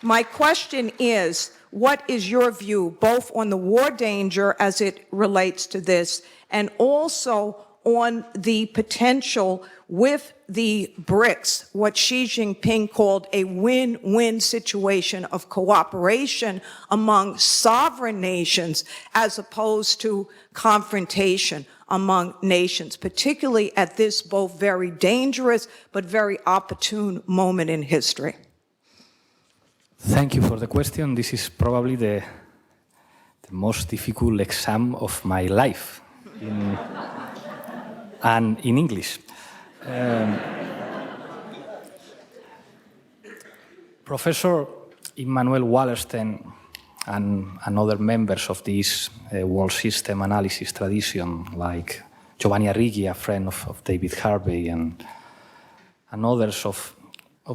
my question is, what is your view, both on the war danger as it relates to this, and also on the potential with the BRICS, what Xi Jinping called a win-win situation of cooperation among sovereign nations as opposed to confrontation among nations, particularly at this both very dangerous but very opportune moment in history? Thank you for the question. This is probably the most difficult exam of my life, and in English. Professor Immanuel Wallerstein and other members of this world system analysis tradition, like Giovanni Arrighi, a friend of David Harvey, and others of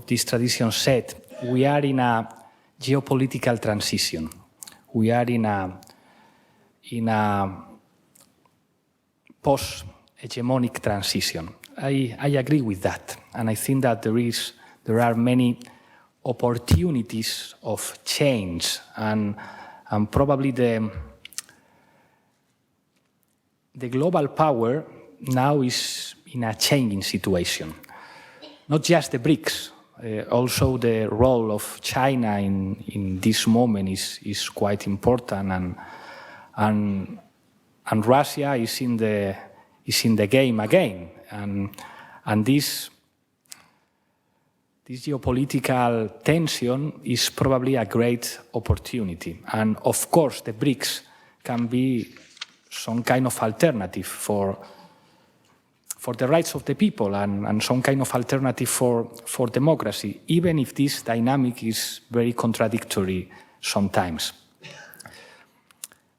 this tradition said, we are in a geopolitical transition. We are in a post-hegemonic transition. I agree with that, and I think that there are many opportunities of change, and probably the global power now is in a changing situation. Not just the BRICS, also the role of China in this moment is quite important, and Russia is in the game again, and this geopolitical tension is probably a great opportunity, and of course the BRICS can be some kind of alternative for the rights of the people and some kind of alternative for democracy, even if this dynamic is very contradictory sometimes.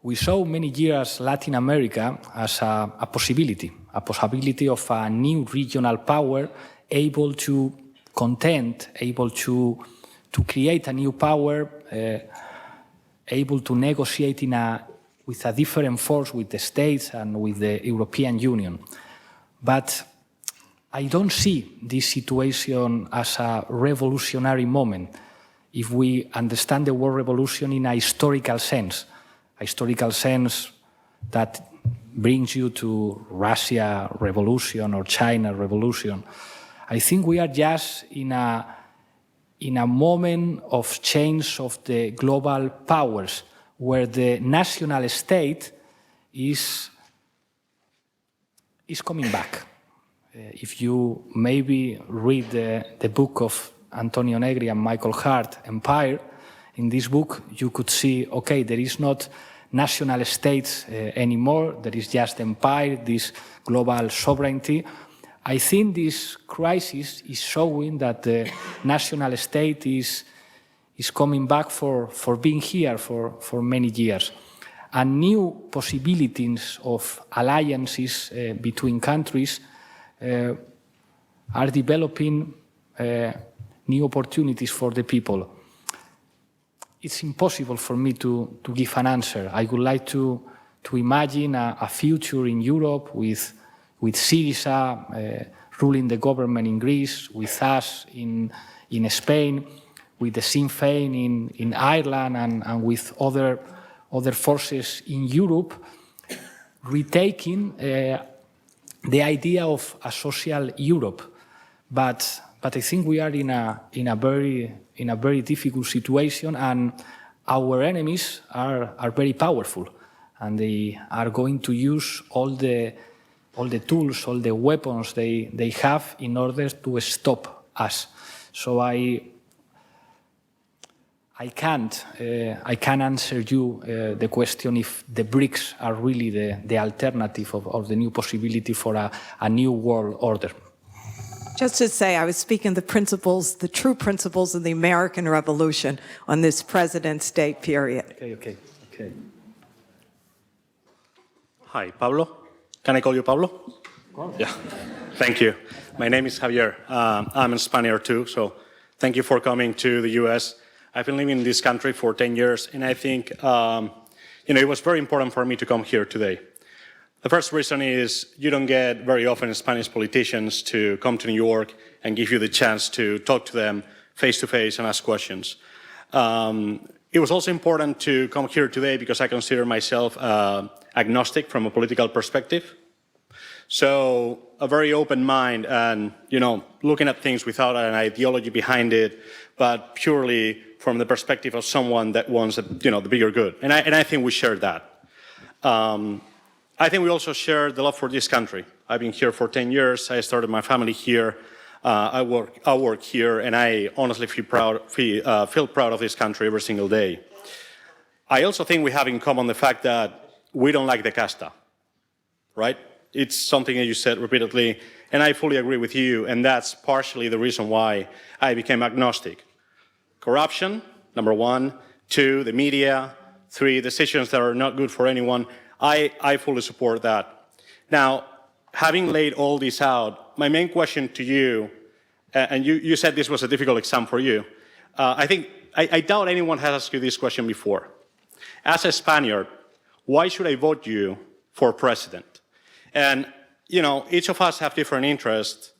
We saw many years Latin America as a possibility of a new regional power able to contend, able to create a new power, able to negotiate with a different force with the States and with the European Union. But I don't see this situation as a revolutionary moment if we understand the word revolution in a historical sense that brings you to Russia revolution or China revolution. I think we are just in a moment of change of the global powers, where the national state is coming back. If you maybe read the book of Antonio Negri and Michael Hart, Empire, in this book you could see, okay, there is not national states anymore, there is just empire, this global sovereignty. I think this crisis is showing that the national state is coming back for being here for many years. And new possibilities of alliances between countries are developing new opportunities for the people. It's impossible for me to give an answer. I would like to imagine a future in Europe with Syriza ruling the government in Greece, with us in Spain, with the Sinn Féin in Ireland, and with other forces in Europe, retaking the idea of a social Europe. But I think we are in a very difficult situation, and our enemies are very powerful, and they are going to use all the tools, all the weapons they have in order to stop us. So I can't answer you the question if the BRICS are really the alternative of the new possibility for a new world order. Just to say, I was speaking the principles, the true principles of the American Revolution on this President's Day period. Okay. Hi, Pablo. Can I call you Pablo? Yeah. Thank you. My name is Javier. I'm a Spaniard too, so thank you for coming to the US. I've been living in this country for 10 years, and I think it was very important for me to come here today. The first reason is you don't get very often Spanish politicians to come to New York and give you the chance to talk to them face-to-face and ask questions. It was also important to come here today because I consider myself agnostic from a political perspective. So a very open mind and, looking at things without an ideology behind it, but purely from the perspective of someone that wants, the bigger good. And I think we share that. I think we also share the love for this country. I've been here for 10 years. I started my family here. I work here, and I honestly feel proud of this country every single day. I also think we have in common the fact that we don't like the casta, right? It's something that you said repeatedly, and I fully agree with you, and that's partially the reason why I became agnostic. Corruption, number one. 2, the media. 3, decisions that are not good for anyone. I fully support that. Now, having laid all this out, my main question to you, and you said this was a difficult exam for you, I doubt anyone has asked you this question before. As a Spaniard, why should I vote you for president? And, each of us have different interests,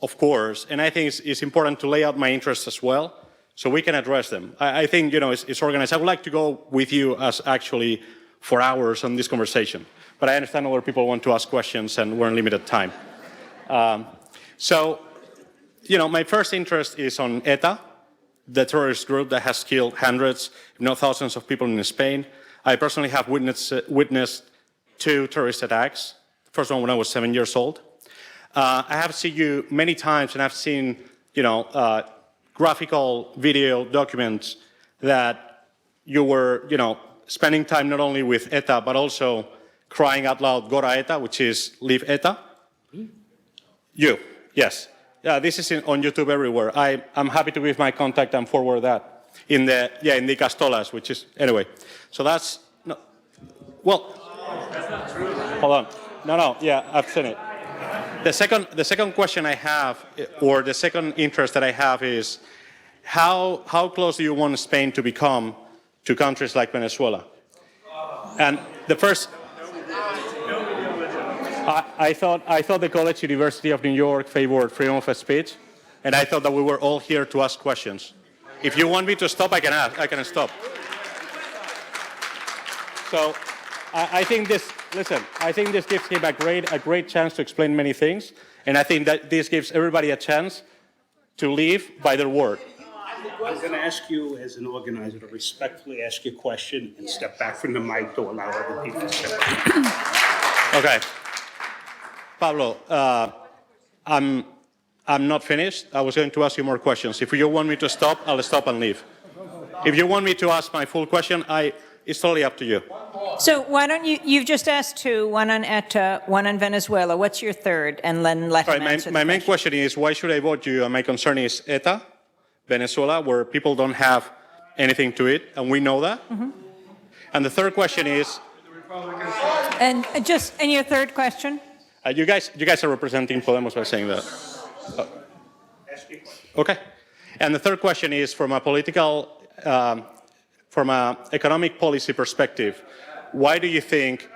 of course, and I think it's important to lay out my interests as well, so we can address them. I think, it's organized. I would like to go with you as actually for hours on this conversation. But I understand other people want to ask questions and we're in limited time. My first interest is on ETA, the terrorist group that has killed hundreds, if not thousands of people in Spain. I personally have witnessed 2 terrorist attacks. The first one when I was 7 years old. I have seen you many times, and I've seen, graphical video documents that you were, spending time not only with ETA, but also crying out loud, Gora ETA, which is leave ETA. You, yes. Yeah, this is on YouTube everywhere. I'm happy to give my contact and forward that in the Castolas, which is, anyway. So that's, no, well, that's not true. Hold on. No, yeah, I've seen it. The second question I have, or the second interest that I have is, how close do you want Spain to become to countries like Venezuela? And the first, I thought the College University of New York favored freedom of speech, and I thought that we were all here to ask questions. If you want me to stop, I can stop. So I think this, listen, I think this gives him a great chance to explain many things, and I think that this gives everybody a chance to live by their word. I'm going to ask you, as an organizer, to respectfully ask you a question and step back from the mic to allow other people to step back. Okay. Pablo, I'm not finished. I was going to ask you more questions. If you want me to stop, I'll stop and leave. If you want me to ask my full question, it's totally up to you. So why don't you've just asked two, one on ETA, one on Venezuela. What's your third? And then let him answer my main question is, why should I vote you? And my concern is ETA, Venezuela, where people don't have anything to eat, and we know that. Mm-hmm. And the third question is... And your third question? You guys are representing Podemos by saying that. Okay. And the third question is, from a political, from an economic policy perspective, why do you think...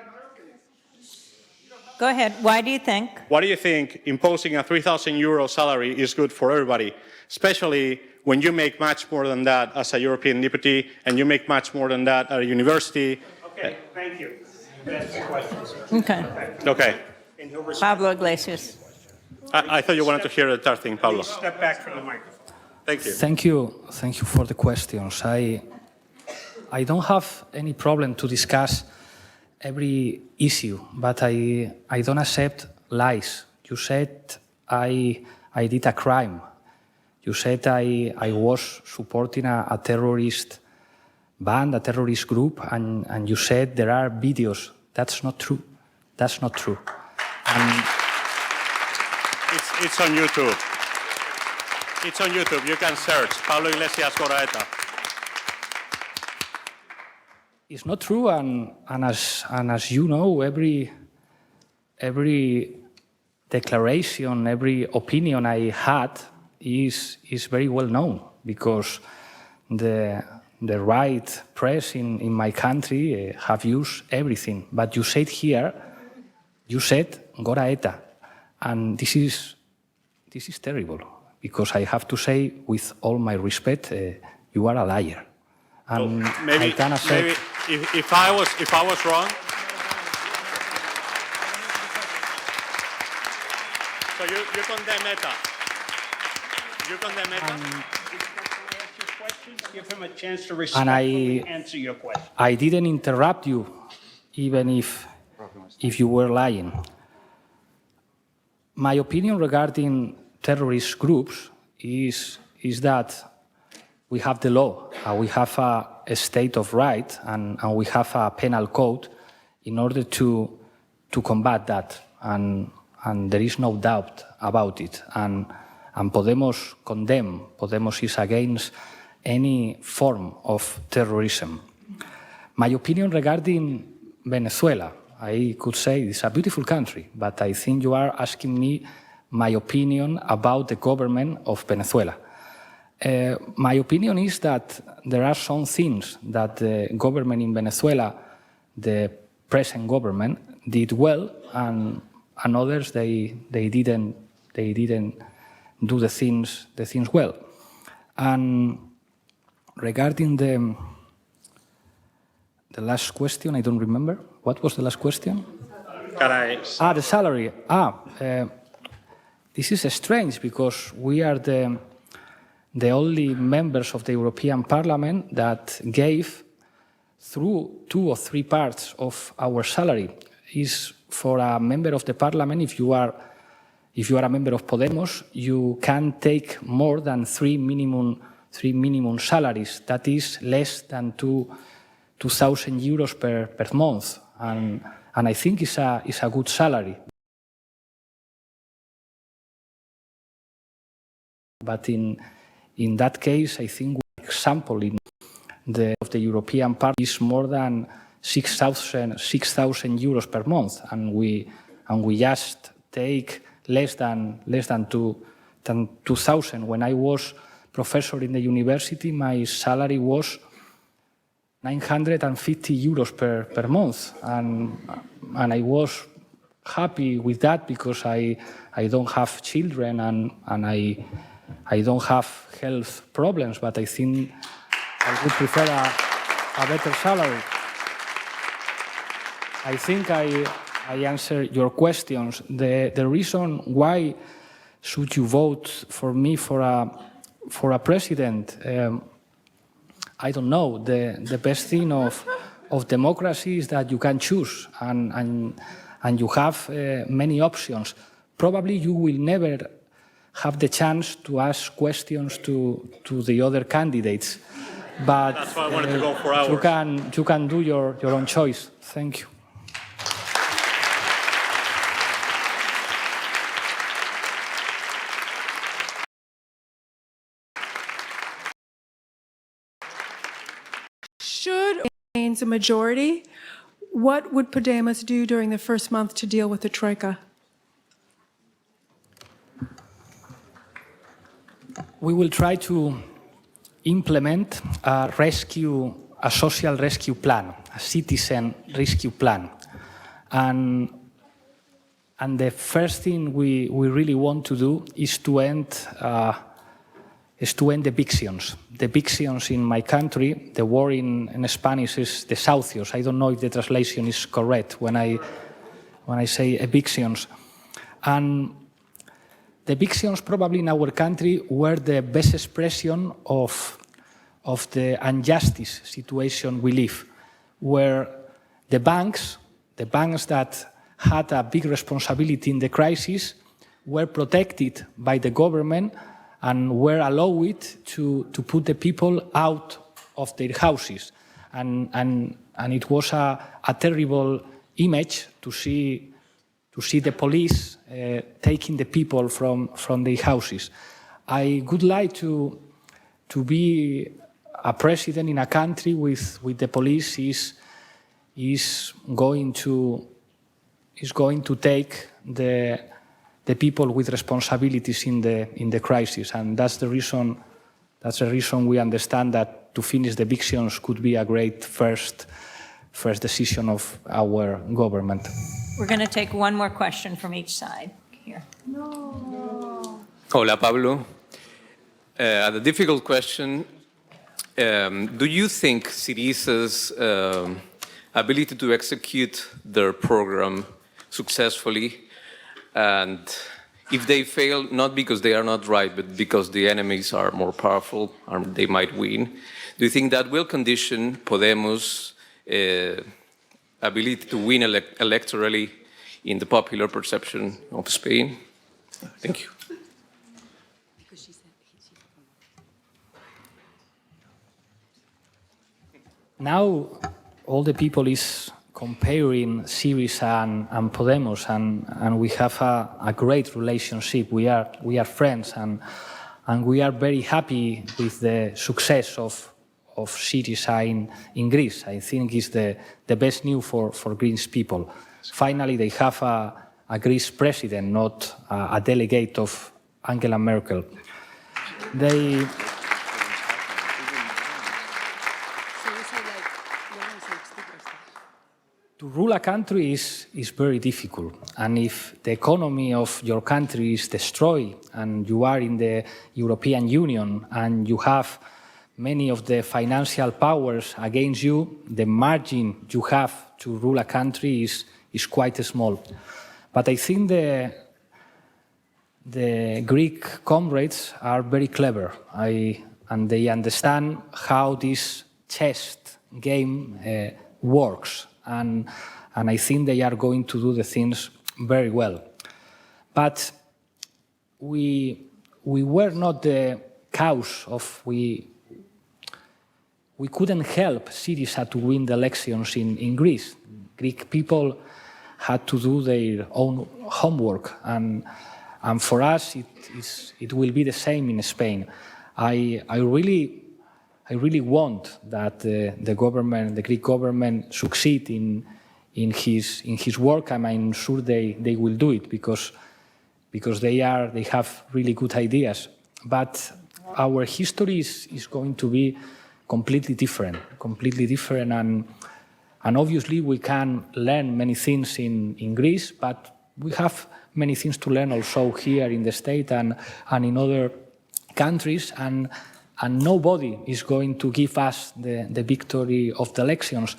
Go ahead. Why do you think? Why do you think imposing a 3,000 euro salary is good for everybody, especially when you make much more than that as a European deputy and you make much more than that at a university? Okay, thank you. That's the question, sir. Okay. Okay. Pablo Iglesias. I thought you wanted to hear the third thing, Pablo. Please step back from the microphone. Thank you. Thank you for the questions. I don't have any problem to discuss every issue, but I don't accept lies. You said I did a crime. You said I was supporting a terrorist band, a terrorist group, and you said there are videos. That's not true. That's not true. And it's on YouTube. It's on YouTube. You can search Pablo Iglesias Goraeta. It's not true, and as you know, every declaration, every opinion I had is very well known, because the right press in my country have used everything. But you said here, you said Goraeta, and this is terrible, because I have to say, with all my respect, you are a liar. And maybe if I was wrong. So you condemn ETA. You condemn ETA. Give him a chance to respectfully answer your question. I didn't interrupt you, even if you were lying. My opinion regarding terrorist groups is that we have the law, we have a state of right, and we have a penal code in order to combat that, and there is no doubt about it. And Podemos condemn. Podemos is against any form of terrorism. My opinion regarding Venezuela, I could say it's a beautiful country, but I think you are asking me my opinion about the government of Venezuela. My opinion is that there are some things that the government in Venezuela, the present government, did well, and others they didn't do the things well. And regarding the last question, I don't remember. What was the last question? The salary. This is strange, because we are the only members of the European Parliament that gave through 2 or 3 parts of our salary. Is for a member of the Parliament, if you are a member of Podemos, you can take more than 3 minimum salaries. That is less than 2,000 euros per month, and I think it's a good salary. But in that case, I think, for example, in of the European Parliament is more than 6,000 euros per month, and we just take less than 2,000. When I was professor in the university, my salary was 950 euros per month, and I was happy with that, because I don't have children and I don't have health problems, but I think I would prefer a better salary. I think I answered your questions. The reason why should you vote for me for a president, I don't know. The best thing of democracy is that you can choose and you have many options. Probably you will never have the chance to ask questions to the other candidates, but That's why I wanted to go for hours. you can do your own choice. Thank you. Should remains a majority, what would Podemos do during the first month to deal with the Troika? We will try to implement a social rescue plan, a citizen rescue plan. And the first thing we really want to do is to end evictions. The evictions in my country, the word in Spanish is desahucios. I don't know if the translation is correct when I say evictions. And the evictions probably in our country were the best expression of the injustice situation we live, where the banks that had a big responsibility in the crisis were protected by the government and were allowed to put the people out of their houses. And it was a terrible image to see the police taking the people from their houses. I would like to be a president in a country with the police is going to take the people with responsibilities in the crisis, and that's the reason we understand that to finish the evictions could be a great first decision of our government. We're going to take one more question from each side here. Hola, Pablo. A difficult question. Do you think Syriza's ability to execute their program successfully, and if they fail, not because they are not right, but because the enemies are more powerful and they might win, do you think that will condition Podemos' ability to win electorally in the popular perception of Spain? Thank you. Now, all the people is comparing Syriza and Podemos, and we have a great relationship. We are friends, and we are very happy with the success of Syriza in Greece. I think it's the best news for Greece people. Finally, they have a Greece president, not a delegate of Angela Merkel. To rule a country is very difficult, and if the economy of your country is destroyed and you are in the European Union and you have many of the financial powers against you, the margin you have to rule a country is quite small. But I think the Greek comrades are very clever, and they understand how this chess game works. And I think they are going to do the things very well. But we were not the cause of, we couldn't help Syriza to win the elections in Greece. Greek people had to do their own homework, and for us it will be the same in Spain. I really want that the Greek government succeed in his work, and I'm sure they will do it because they have really good ideas. But our history is going to be completely different, and obviously we can learn many things in Greece, but we have many things to learn also here in the State and in other countries, and nobody is going to give us the victory of the elections.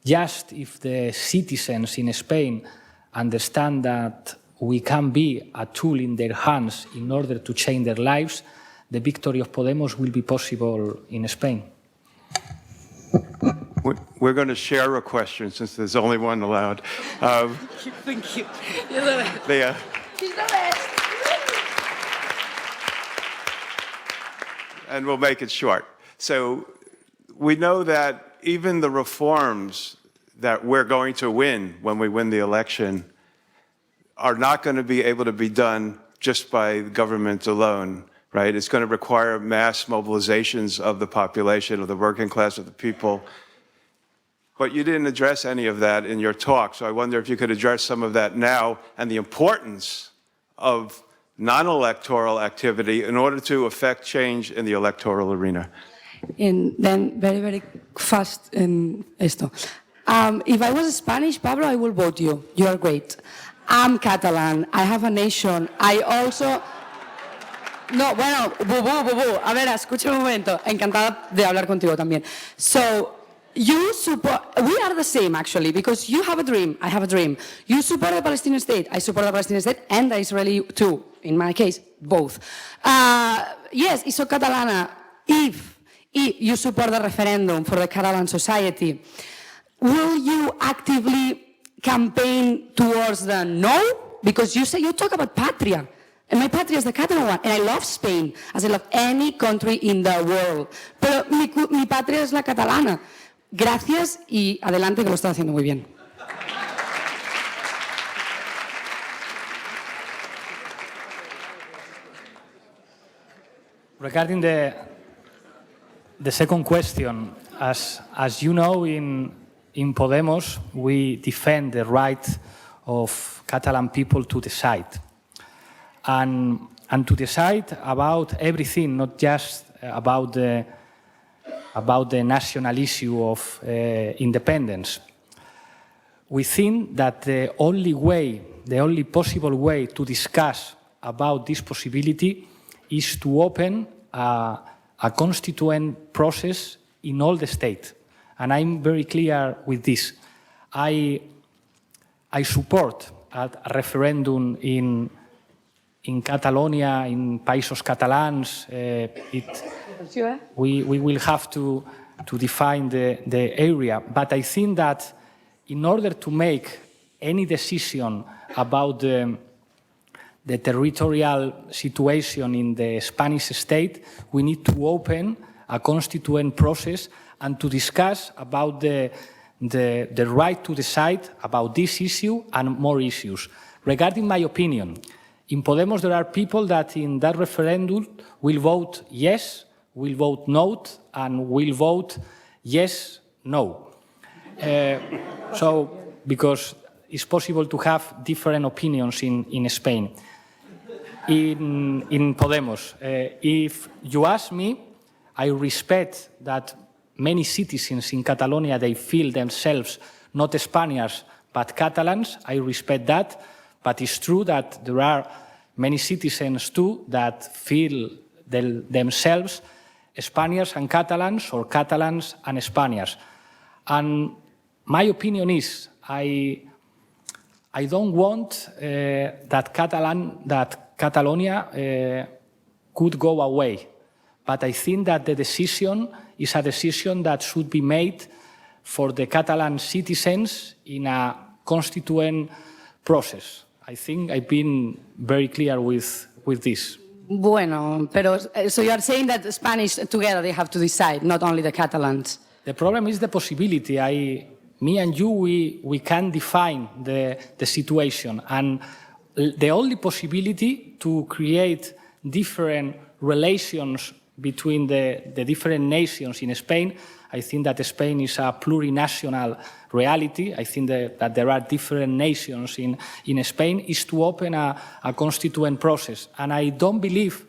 just if the citizens in Spain understand that we can be a tool in their hands in order to change their lives, the victory of Podemos will be possible in Spain. We're going to share a question since there's only one allowed. Thank you. You're the best. Leah. She's the best. And we'll make it short. So we know that even the reforms that we're going to win when we win the election are not going to be able to be done just by government alone, right? It's going to require mass mobilizations of the population, of the working class, of the people. But you didn't address any of that in your talk, so I wonder if you could address some of that now and the importance of non-electoral activity in order to affect change in the electoral arena. And then very, very fast in esto. If I was Spanish, Pablo, I will vote you. You are great. I'm Catalan. I have a nation. I also... No, bueno, a ver, escucha un momento. Encantada de hablar contigo también. So, you support... We are the same, actually, because you have a dream. I have a dream. You support the Palestinian state. I support the Palestinian state and the Israeli too. In my case, both. Yes, y soy catalana. If you support the referendum for the Catalan society, will you actively campaign towards the no? Because you talk about patria. And my patria is the Catalan one. And I love Spain, as I love any country in the world. Pero mi patria es la catalana. Gracias y adelante, que lo estás haciendo muy bien. Regarding the second question, as you know, in Podemos, we defend the right of Catalan people to decide. And to decide about everything, not just about the national issue of independence. We think that the only possible way to discuss about this possibility is to open a constituent process in all the state. And I'm very clear with this. I support a referendum in Catalonia, in Països Catalans. We will have to define the area. But I think that in order to make any decision about the territorial situation in the Spanish state, we need to open a constituent process and to discuss about the right to decide about this issue and more issues. Regarding my opinion, in Podemos there are people that in that referendum will vote yes, will vote no, and will vote yes, no. So, because it's possible to have different opinions in Spain. In Podemos, if you ask me, I respect that many citizens in Catalonia, they feel themselves not Spaniards, but Catalans. I respect that, but it's true that there are many citizens too that feel themselves Spaniards and Catalans, or Catalans and Spaniards. And my opinion is, I don't want that Catalonia could go away. But I think that the decision is a decision that should be made for the Catalan citizens in a constituent process. I think I've been very clear with this. Bueno, pero so you are saying that the Spanish together they have to decide, not only the Catalans. The problem is the possibility. Me and you, we can define the situation, and the only possibility to create different relations between the different nations in Spain. I think that Spain is a plurinational reality. I think that there are different nations in Spain, is to open a constituent process. And I don't believe,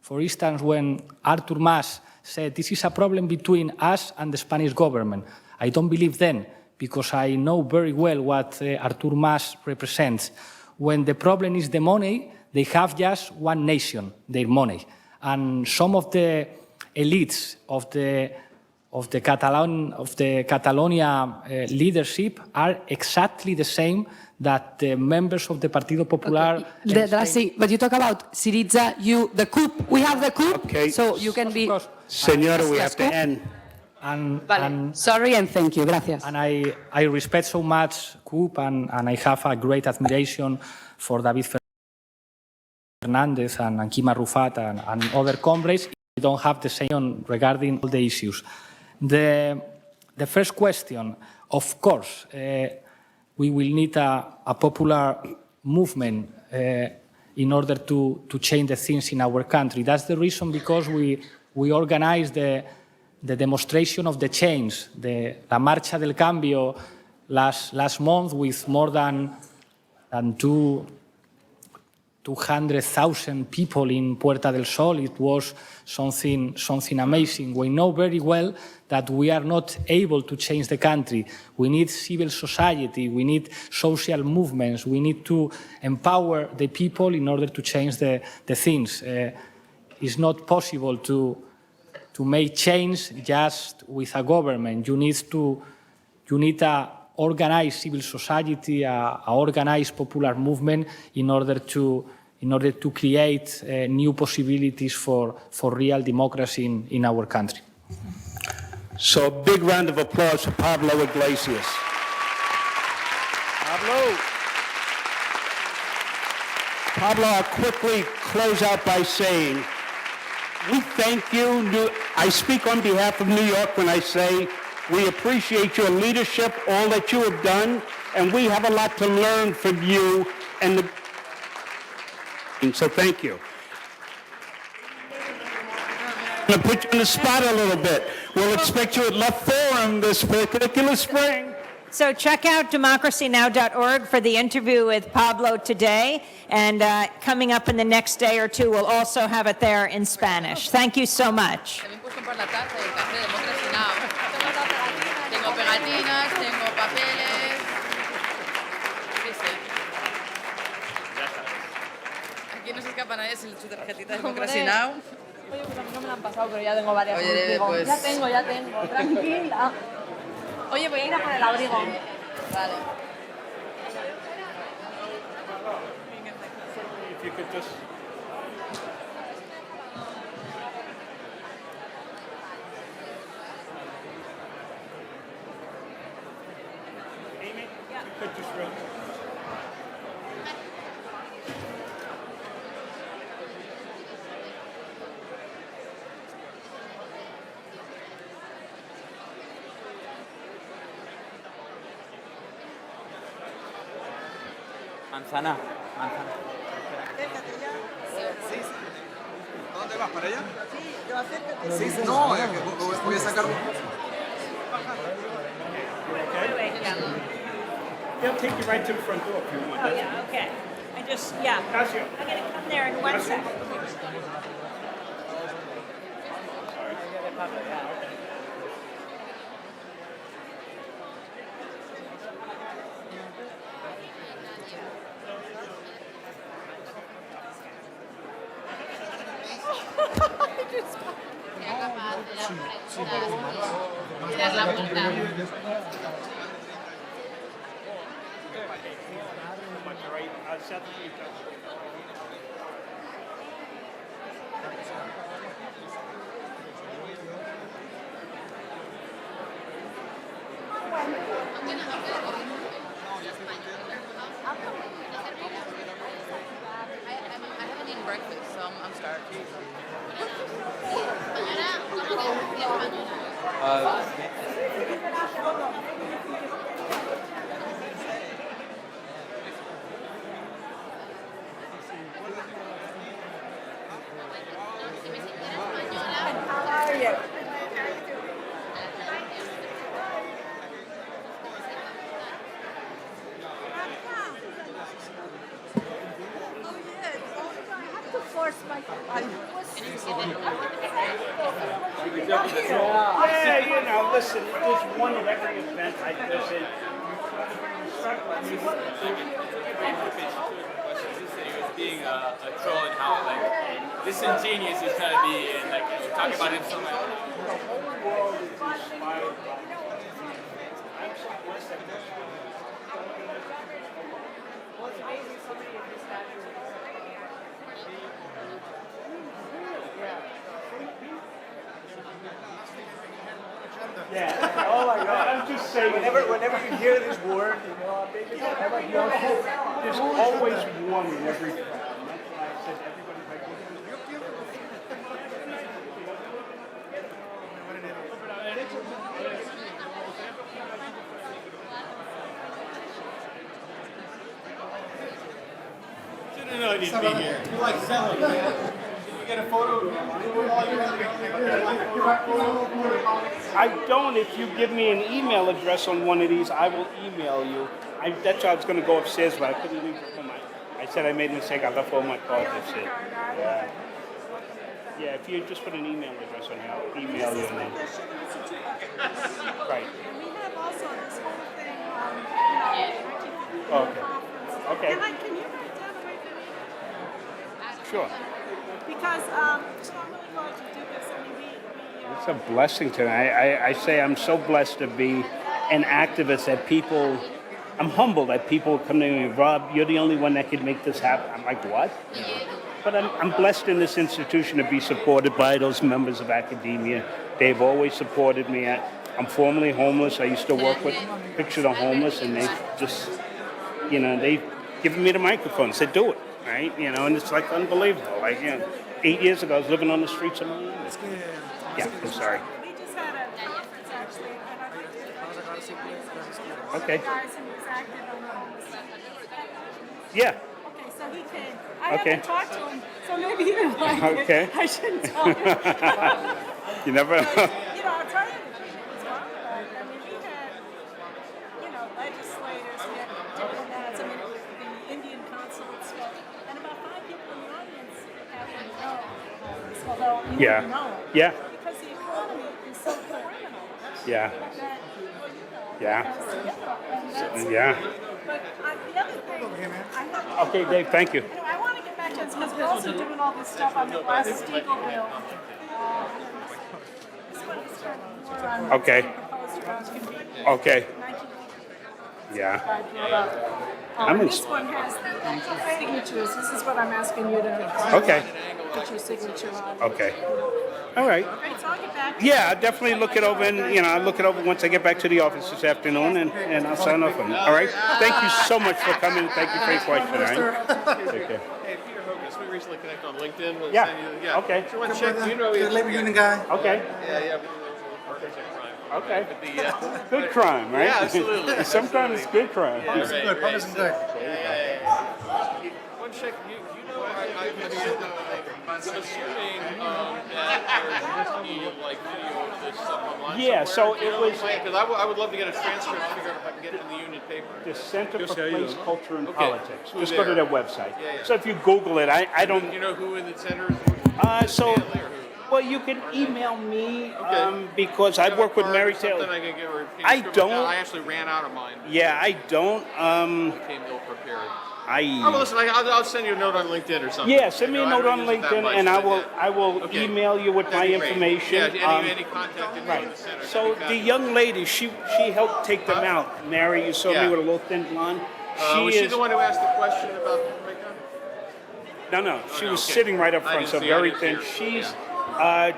for instance, when Artur Mas said this is a problem between us and the Spanish government, I don't believe then, because I know very well what Artur Mas represents. When the problem is the money, they have just one nation, their money. And some of the elites of the of the Catalonia leadership are exactly the same that the members of the Partido Popular. Okay. But you talk about Syriza, the coup. We have the coup, so you can be. Senora, we have to end. Sorry and thank you. Gracias. And I respect so much coup, and I have a great admiration for David Fernandez and Kima Rufat and other comrades. We don't have the same regarding all the issues. The first question, of course, we will need a popular movement in order to change the things in our country. That's the reason because we organized the demonstration of the change, La Marcha del Cambio, last month with more than 200,000 people in Puerta del Sol. It was something amazing. We know very well that we are not able to change the country. We need civil society, we need social movements, we need to empower the people in order to change the things. It's not possible to make change just with a government. You need a organized civil society, a organized popular movement in order to create new possibilities for real democracy in our country. So a big round of applause for Pablo Iglesias. Pablo, I'll quickly close out by saying, we thank you. I speak on behalf of New York when I say we appreciate your leadership, all that you have done, and we have a lot to learn from you. So thank you. I'm going to put you on the spot a little bit. We'll expect you at Left Forum this particular spring. So check out democracynow.org for the interview with Pablo today. And coming up in the next day or two, we'll also have it there in Spanish. Thank you so much. Tengo pegatinas, tengo papeles. Aquí no se escapa nadie sin su tarjetita de Democracy Now. Oye, pues a mí no me la han pasado, pero ya tengo varias. Oye, pues... Ya tengo, tranquila. Oye, voy a ir a por el abrigo. Vale. If you could just... Amy, yeah. You could just real... Manzana. Acércate ya. Sí. ¿A dónde vas? ¿Para allá? Sí, yo acércate. Sí, no, voy a sacar... They'll take you right to the front door if you want. Oh, yeah, okay. I'm going to come there in 1 second. Dar la vuelta. I haven't eaten breakfast, so I'm starved. Yeah, you know, listen, there's one at every event I visit. Being a troll and how, like, disingenuous he's trying to be, and like talk about him so much. Yeah. Oh my God. I'm just saying. Whenever you hear this word, you know, there's always one in every crowd. And that's why I said everybody's like, Didn't know he'd be here. You like selling, man. Get a photo. I don't. If you give me an email address on one of these, I will email you. That's why I was going to go upstairs, but I couldn't leave it for I said I made a mistake. I left all my cards. That's it. Yeah. Yeah, if you just put an email address on here, I'll email you. And then... Right. We have also this whole thing, Okay. Okay. Can you write down the right name? Sure. Because I'm really glad you did this. I mean, It's a blessing to me. I say I'm so blessed to be an activist that people, I'm humbled that people come to me, Rob, you're the only one that can make this happen. I'm like, what? But I'm blessed in this institution to be supported by those members of academia. They've always supported me. I'm formerly homeless. I used to work with Picture the Homeless, and they just, you know, they've given me the microphone, said do it, right? You know, and it's like unbelievable. Like, you know, 8 years ago, I was living on the streets of Miami. Yeah, I'm sorry. we just had a conference actually, and I'd like to Okay. guys who was active on the homeless. Yeah. Okay, so he came. I Okay. haven't talked to him, so maybe he didn't like Okay. it. I shouldn't tell him. You never know. You know, I'll tell you the truth. What's wrong about it? I mean, we had, you know, legislators, we had diplomats, I mean, the Indian consulate spoke, and about 5 people in the audience happen to know this, although you Yeah. didn't know it. Yeah. Because the economy is so criminal. Yeah. That, Yeah. and that's, Yeah. But the other thing, I have. Okay, Dave, thank you. I want to get back to this because we're also doing all this stuff on the Glass-Steagall bill. This one is more on Okay. proposed grounds convenience. Okay. Yeah. I'm This one has the signatures. This is what I'm asking you to. Okay. Put your signature on. Okay. All right. Okay, so I'll get back. Yeah, I'll definitely look it over, and you know, I'll look it over once I get back to the office this afternoon, and I'll sign off on it. All right. Thank you so much for coming. Thank you for your question. All right. Take care. Hey, Peter Hogan, we recently connected on LinkedIn. We'll Yeah. send you, Okay. So one check, you know, The labor union guy. Okay. Yeah. Okay. But the, Good crime, right? Yeah, absolutely. Sometimes it's good crime. Yeah, right, Good, publishing good. One check, you know, I'm assuming that there's risky, like, video of this stuff online. Yeah, so somewhere. it was- Because I would love to get a transcript, figure out if I can get it in the union paper. The Center for Place, Culture, and Okay. Politics. Who's Just go to there? their website. Yeah, yeah. So if you Google it, I don't. Do you know who in the center is? Well, you can email me Okay. because I work with Mary Taylor. Something I can get or I don't. I actually ran out of mine. Yeah, I don't. Came ill prepared. I. Oh, well, listen, I'll send you a note on LinkedIn or something. Yeah, send me a You know, note I on don't use it that LinkedIn, much, and but I will Okay. email you with my That'd be great. information. Yeah, any contact info right. in the center. So the young lady, she helped take them out. Mary, you saw Yeah. me with a little thin blonde. Was she the one who asked the question about the breakdown? No, she was okay. sitting right up I front, didn't so see- I very didn't see thin. her. She's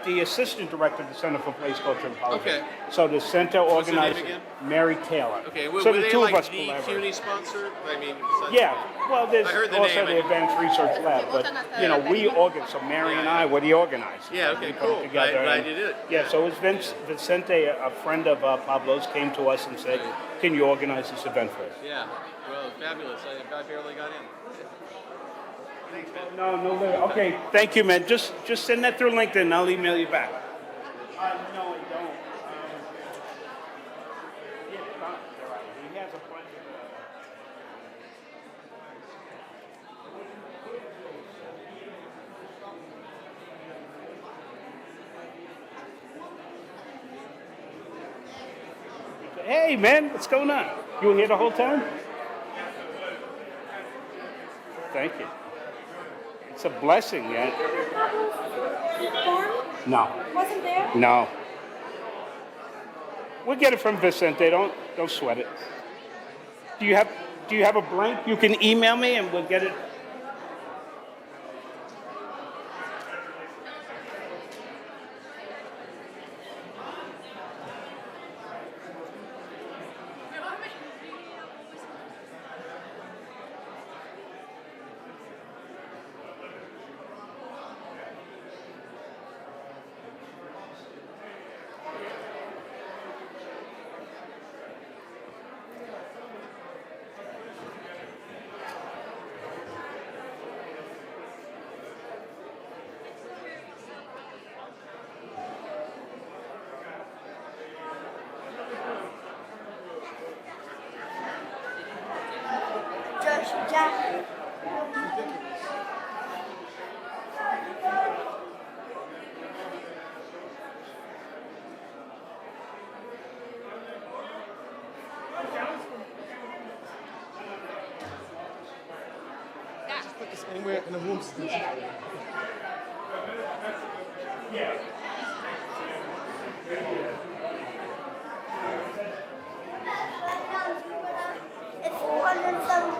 the assistant director of the Center for Place, Culture, and Politics. Okay. So the center What's her name organized again? Mary Taylor. Okay, so were the they two like of us the collaborate. CUNY sponsored? I mean, besides- Yeah, well, there's I heard the also name, the Advanced Research Lab, but you know, we organize. So Mary and I were the organizers. Yeah, okay, We put it cool. together, Glad and- you did it. Yeah, so it was Vicente, a friend of Pablo's, came to us and said, "Can you organize this event for us?" Yeah, well, fabulous. I barely got in. Thanks, man. No. Okay, thank you, man. Just send that through LinkedIn, and I'll email you back. No, I don't. He has a bunch of. Hey, man, what's going on? You were here the whole time? Thank you. It's a blessing, yeah. Form? No. Wasn't there? No. We'll get it from Vicente. Don't sweat it. Do you have a blank? You can email me and we'll get it. Jack. Just put this anywhere in the room. It's 407.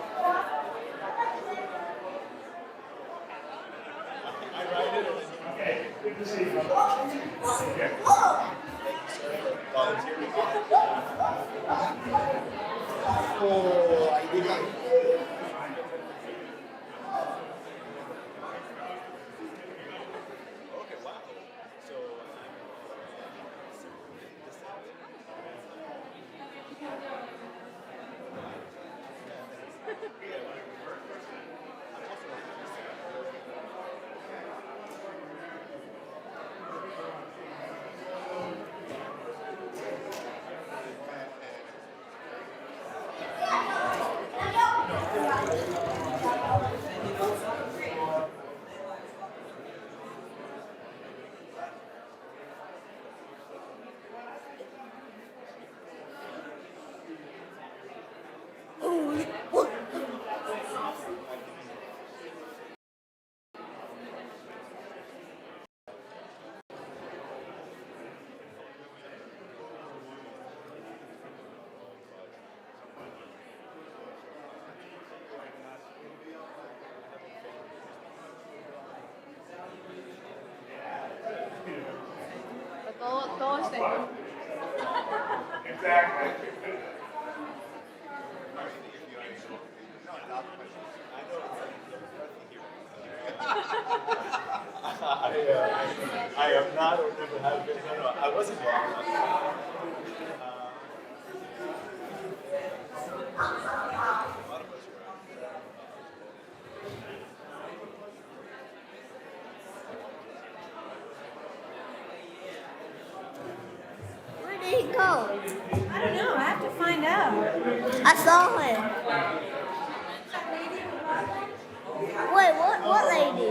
Todo este. Exactly. I am not or never have been. No, I wasn't wrong. Where did he go? I don't know. I have to find out. I saw him. Wait, what lady?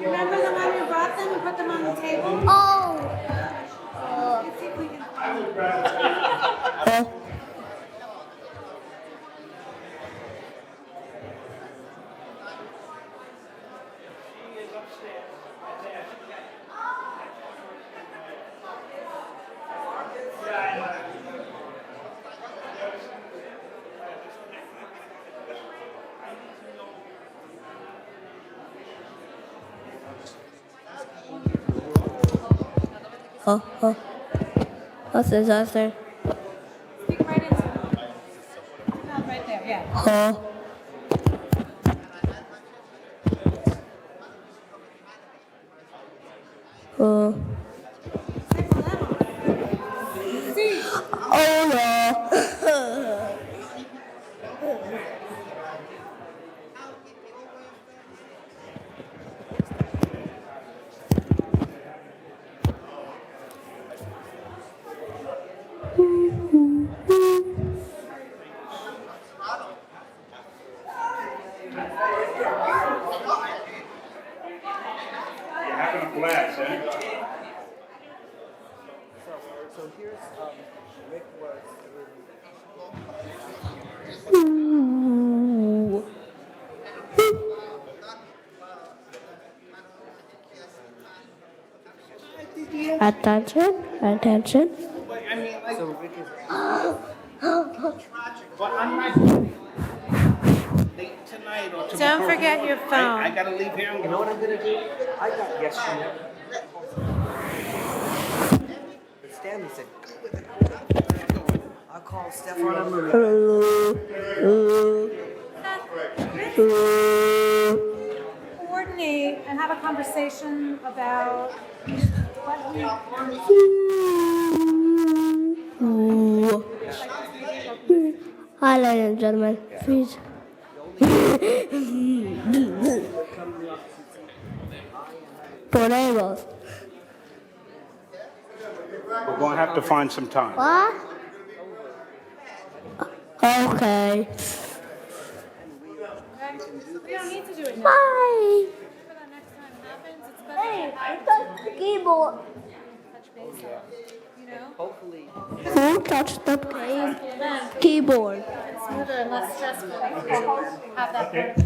You remember the one who brought them and put them on the table? Oh. Let's see if we can. What's this answer? Speak right into it. No, right there, yeah. Oh no. Attention, attention. I mean, like, well, I'm not late tonight or tomorrow. Don't forget your phone. I gotta leave here. You know what I'm gonna do? I got yes from him. Stanley said, go with it. I'll call Stefan. Coordinate and have a conversation about what we Hi, ladies and gentlemen, please. Podemos. We're going to have to find some time. What? Okay. We don't need to do it now. Bye. For the next time it happens, it's better. Hey, I touched the keyboard. Touch base, you know? Hopefully. Who touched the keyboard? It's smoother and less stressful. Have that protocol.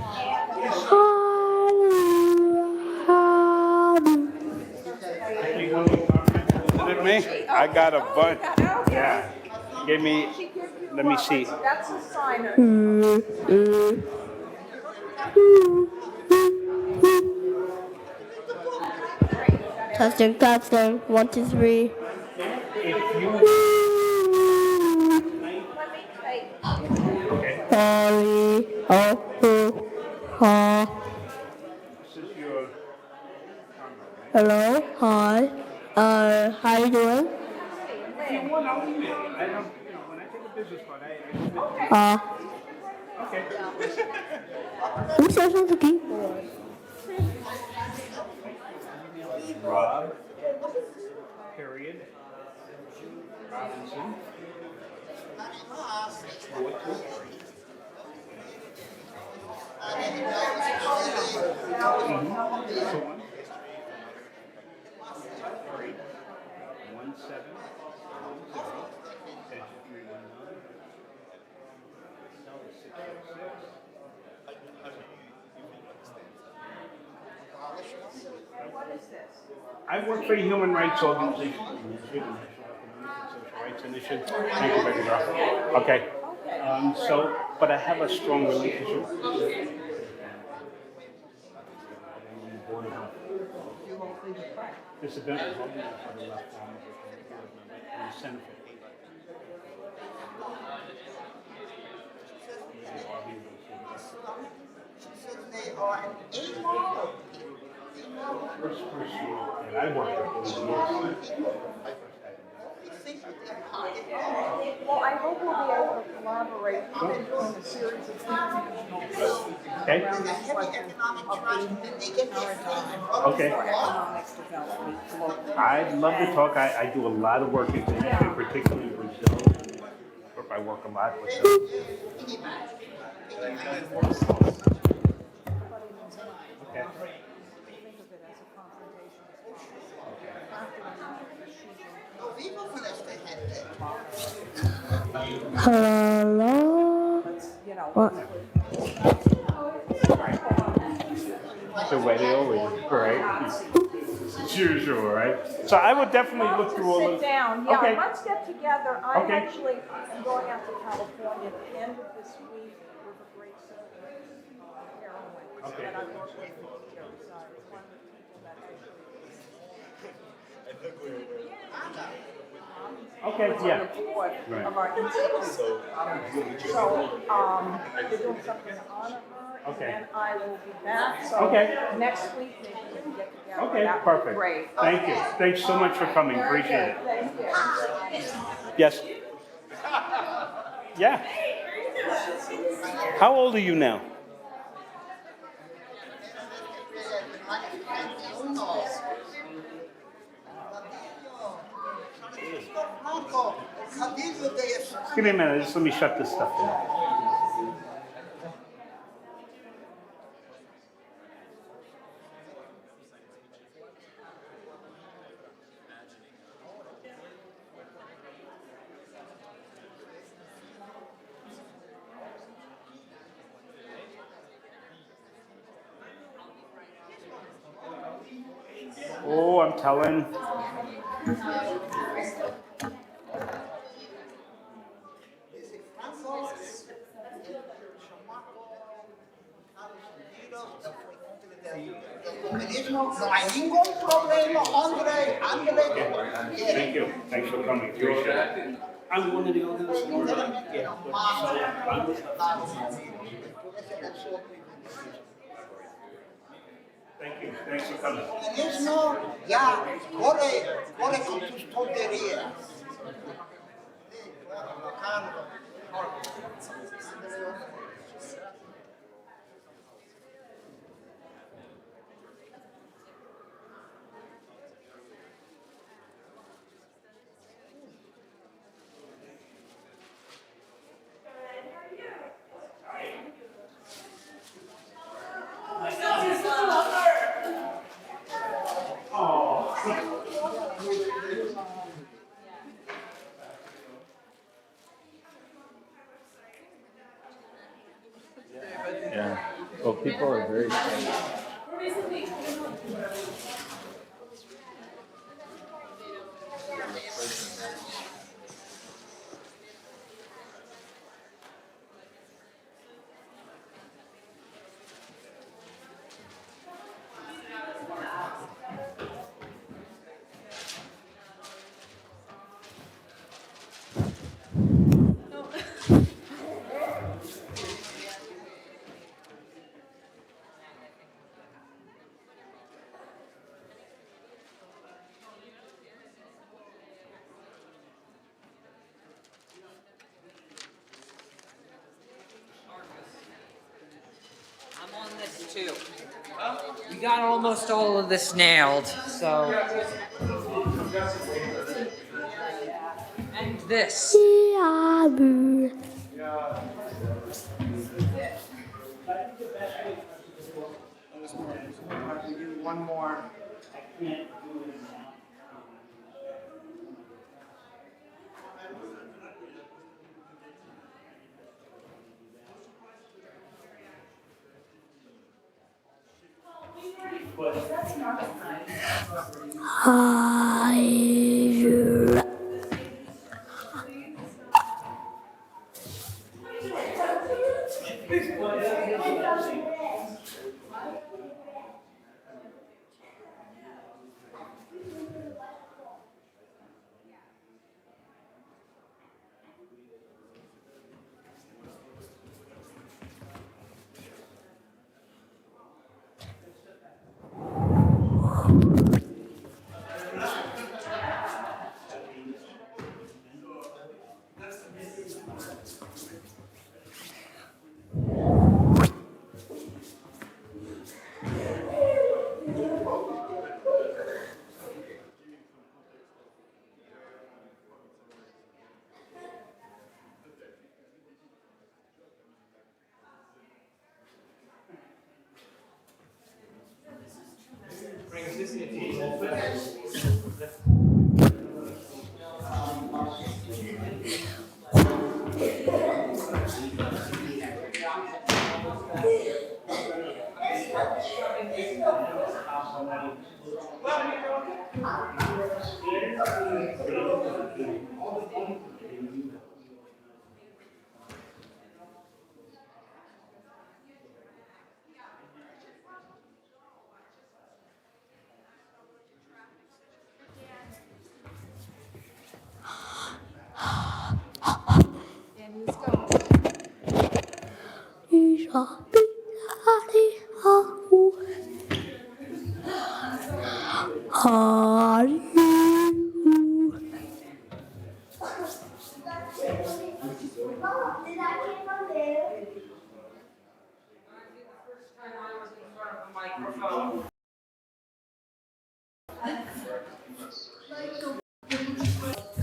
Is it me? I got a bunch. Yeah. Give me, let me see. That's a sign. Testing, testing. 1, 2, 3. Sorry. Hello. Hi. How you doing? Okay. Who says on the keyboard? Rob. Period. Robinson. I work for a human rights organization, National Economic and Social Rights Initiative. Thank you, baby girl. Okay. But I have a strong relationship. This event is holding for the left arm of the Senate. First person that I worked with was Well, I hope we'll be able to collaborate in doing a series of things. Okay. Okay. I'd love to talk. I do a lot of work in Asia, particularly in Brazil. I work a lot with them. Okay. Hello? What? So radio, right? Usual, right? So I would definitely look through all of. Sit down, yeah, Okay. let's get together. I'm Okay. actually going out to California at the end of this week with a great heroine Okay. that I work with here. So it's one of the people that Okay, yeah. Right. Of our institute. So, we're doing something to honor her, Okay. and I will be back. So Okay. next week, maybe we can get together. Okay, That would be perfect. Great. Thank you. Thanks so much for coming. Very Appreciate good. it. Thank you. Yes. Yeah. How old are you now? Give me a minute. Just let me shut this stuff down. Oh, I'm telling. No hay ningún problema, André. Thank you. Thanks for coming. Appreciate it. I'm one of the others. Thank you. Thanks for coming. Comunismo ya corre con tus tonterías. Yeah. Well, people are very excited. I'm on this too. We got almost all of this nailed, so. And this. One more.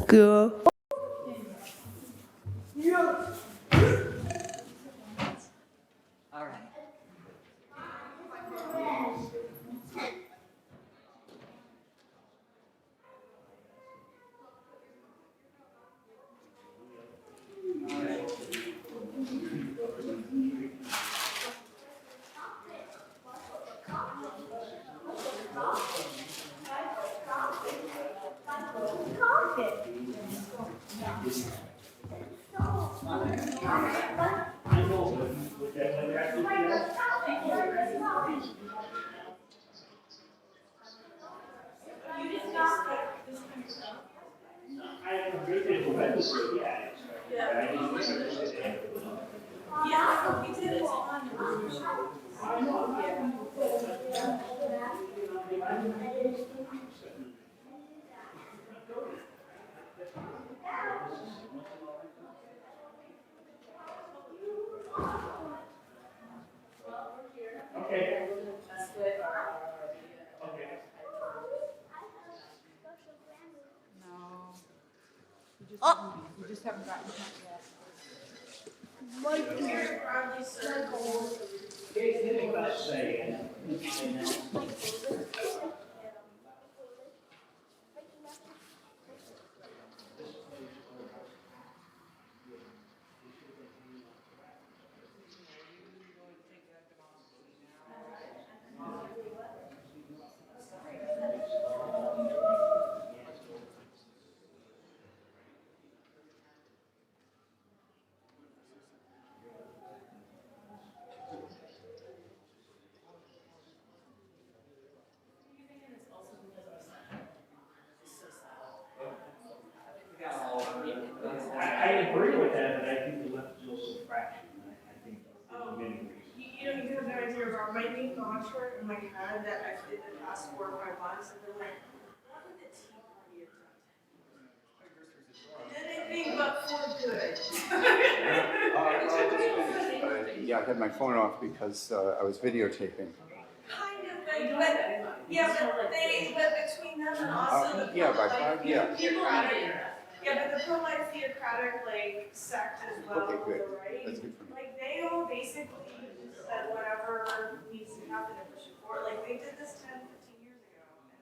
Good. All right. You just haven't gotten to it yet. Proudly circled. I agree with that, but I think the left is also a fraction. I think there's many reasons. You have no idea about my main mantra in my head that I've did the past 4 or 5 months, and they're like, what would the Tea Party have done? And anything but for good. Yeah, I had my phone off because I was videotaping. Kind of thing, but yeah, but between them and also the Yeah, by 5, yeah. theocratic, yeah, but the pro-life theocratic like sect as well, Okay, good. right? That's good for me. Like they all basically said whatever needs to happen to push it forward. Like they did this 10, 15 years ago, and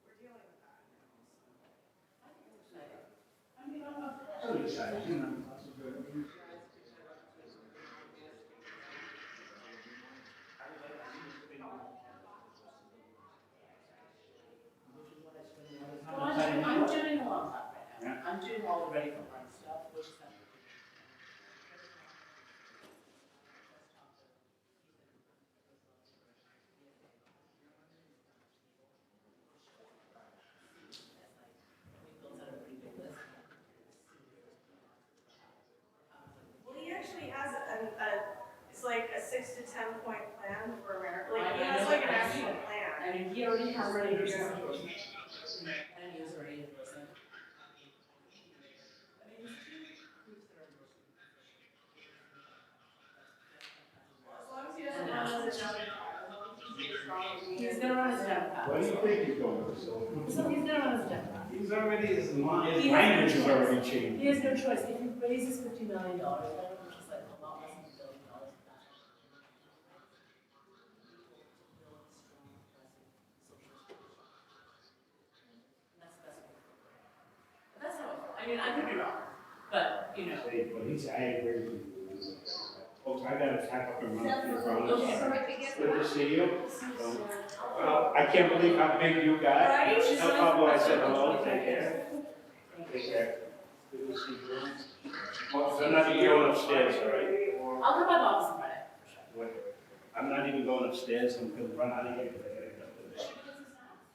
we're dealing with that now. I mean, I'm not excited, you know. I'm doing a lot of that right now. I'm doing all the ready for run stuff, which is well, he actually has it's like a 6 to 10 point plan for America. Like he has like an actual plan. I mean, he already has already endorsement. And he was already endorsement. As long as he doesn't run as a Democrat, He's gonna run as a Democrat. What do you think he's going to? So he's gonna run as a Democrat. He's already, his He language has is no already choice. changed. He has no choice. If he raises $50 million, which is like a lot less than $1 billion of that. That's the best way. But that's how I mean, I could be wrong, but, you know. But he's, I agree with you. Folks, I gotta pack up and run through front of Okay. Good to see you. Well, I can't believe how big you got. Right? Tell Pablo I said hello, take care. Take care. Good to see you. Well, I'm not even going upstairs, all right? I'll come by the office on Friday. Wait, I'm not even going upstairs, I'm gonna run out of here. Because I gotta get up to this.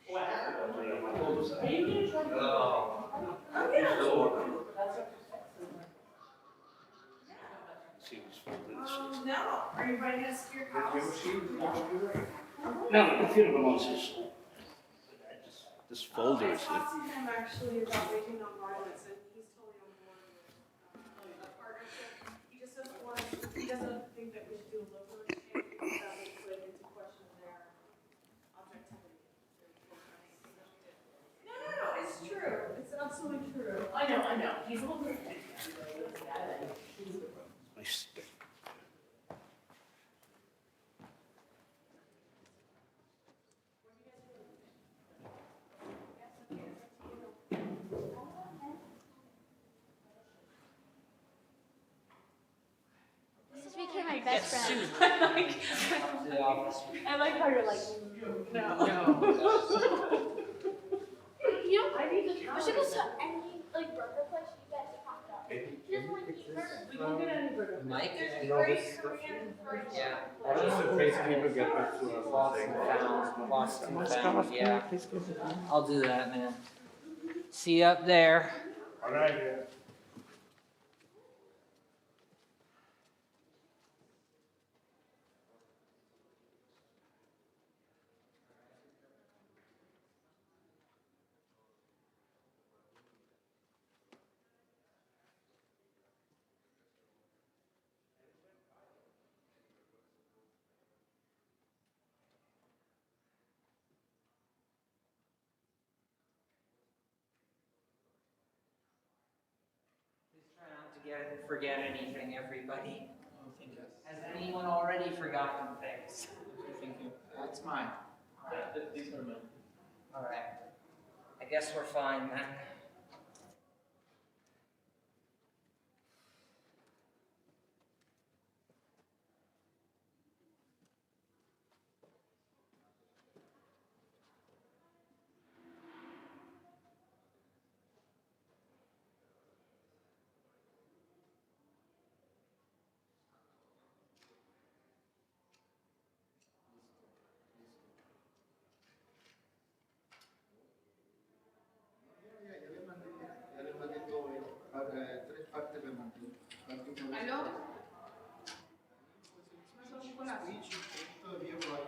What happened? Are Are you gonna try to? No. Oh, yeah. no. Are you inviting us to your house? No, the computer belongs to school. This folder I is. talked to him actually about making nonviolence, and he's totally on board with a partnership. He just doesn't want, he doesn't think that we should do a local exchange because that would put into question their objectivity. No, it's true. It's absolutely true. I know. He's a little bit. My stick. This has became my best friend. I like how you're like, no. You know, we should go to any like burger place you guys have popped up. She doesn't like to eat burgers. We can get any burger. Mike, There's you know great this. Korean fried Yeah. chicken What places. is the crazy people get back to us? Lost and found, yeah. I'll do that, man. See you up there. All right. didn't forget anything, everybody. Has anyone already forgotten things? Thank you. That's mine. These are mine. All right. I guess we're fine then. Ya le mandé todo, tres partes le mandé. ¿Aló? ¿Pasó, Nicolás? Todavía igual.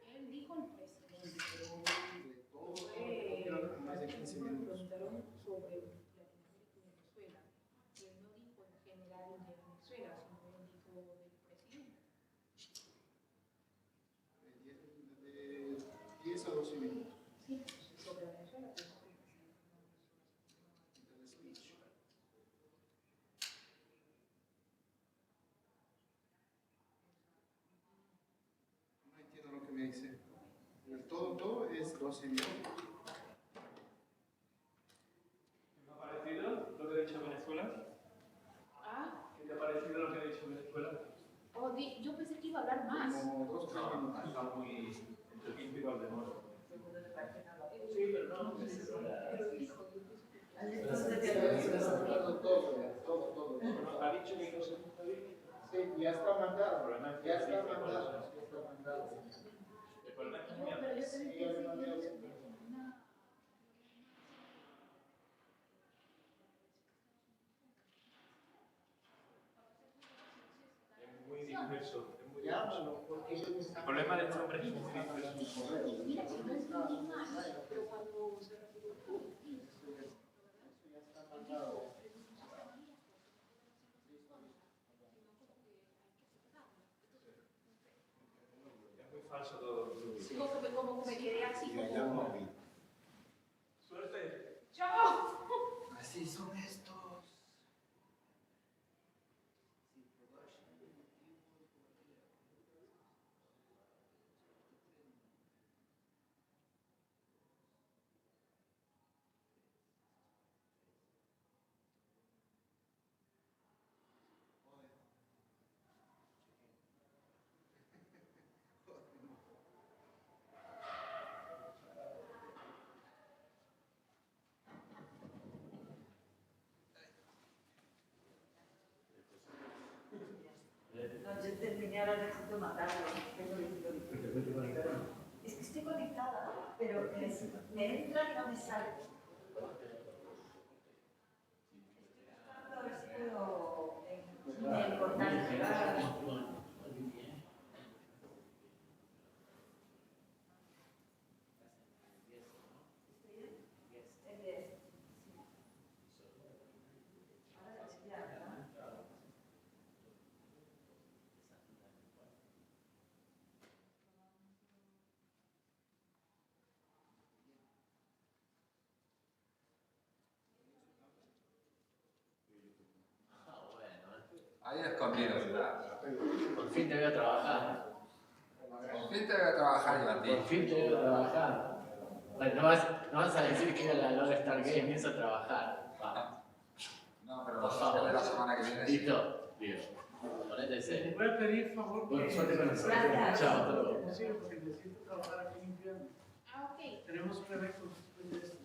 Él dijo el presidente, pero Más de 15 minutos. preguntaron sobre Latinoamérica y Venezuela. Él no dijo en general de Venezuela, sino él dijo del presidente. De 10 a 12 minutos. Sí, sobre Venezuela. Del speech. No entiendo lo que me dice. Todo es 12 minutos. ¿Te ha parecido lo que ha dicho Venezuela? Ah, ¿Qué te ha parecido lo que ha dicho Venezuela? yo pensé que iba a hablar más. Como 2 3 minutos. Está muy entre 15 y Valdemoro. Sí, pero no, Todo. Ha dicho que no se está bien. Sí, ya está mandado. Ya está mandado. El problema es que pero yo también Sí, ya le mandé a usted. es muy disperso. Es muy Llámalo, porque ellos me están... El problema de este hombre es muy disperso. mira, si no es mal, pero cuando se Ya está mandado. Es muy falso todo. como que me quedé así como... Suerte. ¡Chao! Así son estos. No, yo terminé, ahora necesito matarlo. Es que estoy conectada, pero me entra y no me sale. Estoy buscando a ver si puedo en el portal. Ahí escondido. Por fin te veo trabajar. Por fin te voy a trabajar yo a ti. Por fin te veo trabajar. Bueno, no vas a decir que la All Star Game hizo trabajar. Va. No, pero lo vamos a ver la semana que viene. Listo. Bien. Ponete serio. ¿Te puedes pedir favor? Bueno, suerte con eso. Chao, hasta luego. Sí, porque necesito trabajar aquí limpiando. Ah, ok. Tenemos un evento después de esto.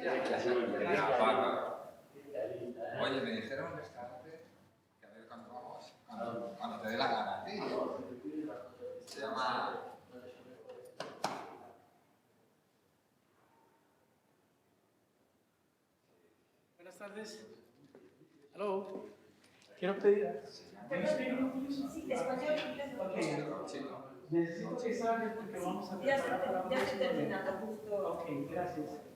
Ya, bárbaro. Oye, me dijeron que a ver cuándo vamos. Cuando te dé la gana, tío. Se llama... Buenas tardes. Hello. Quiero pedir. Sí, español y inglés. Necesito que salgas porque vamos a... Ya estoy terminando justo. Ok, gracias.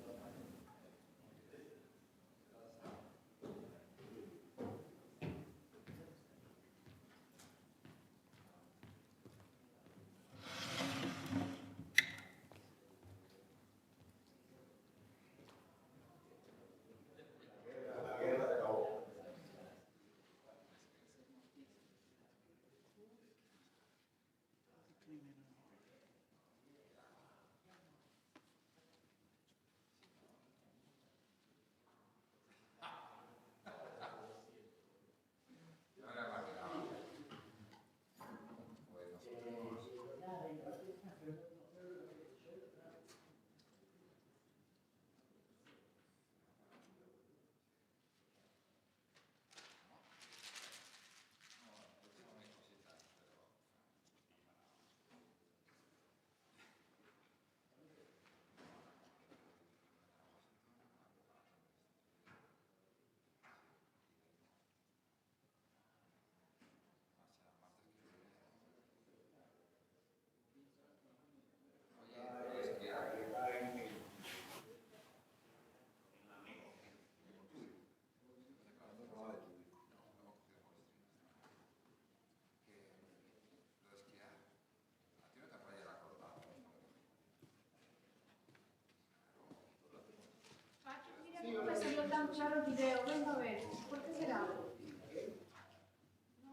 tan claro el video. Venga a ver, ¿por qué será? No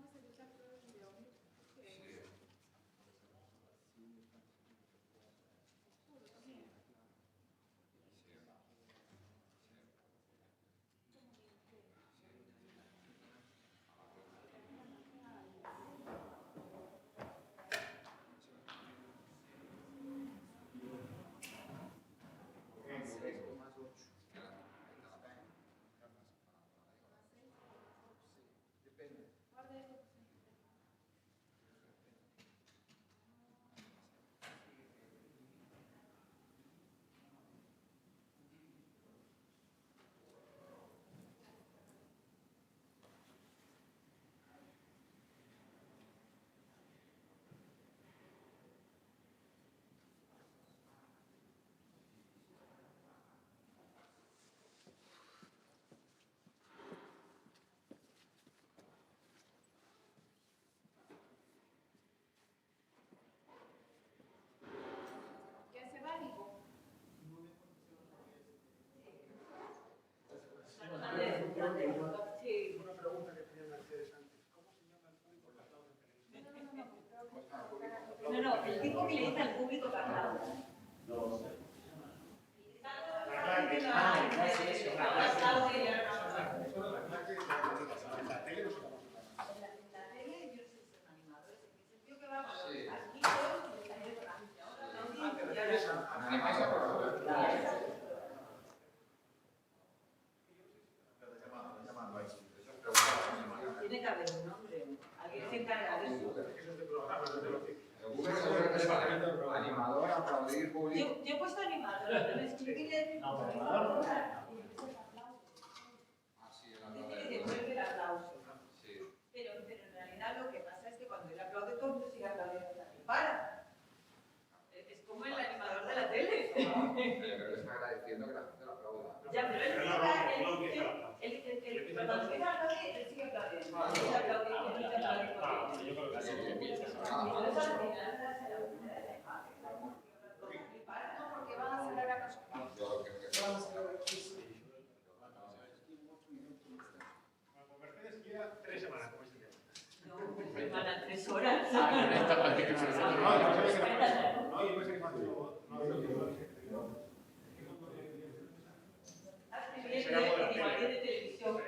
me salió tan claro el video. ¿Ya se va, Nico? Una pregunta que tenía Mercedes antes. ¿Cómo se llama el público que aplaude No, no, el tipo que le dice al público que aplaude. No sé. Tiene que haber un nombre. Alguien se encarga de eso. Animador, aplaudir, público. Yo he puesto animador, pero me expliqué. No, pero animador. El aplauso. Pero en realidad lo que pasa es que cuando él aplaude, todo el mundo sigue aplaudiendo también. Para. Es como el animador de la tele. Pero está agradeciendo que la gente lo aplauda. Ya, pero él cuando empieza a aplaudir, él sigue aplaudiendo. Él sigue aplaudiendo, él sigue aplaudiendo. Yo creo que sí. Porque van a celebrar nosotros. Mercedes quiera 3 semanas, como este No, semana, 3 horas. No, yo pensé que de televisión.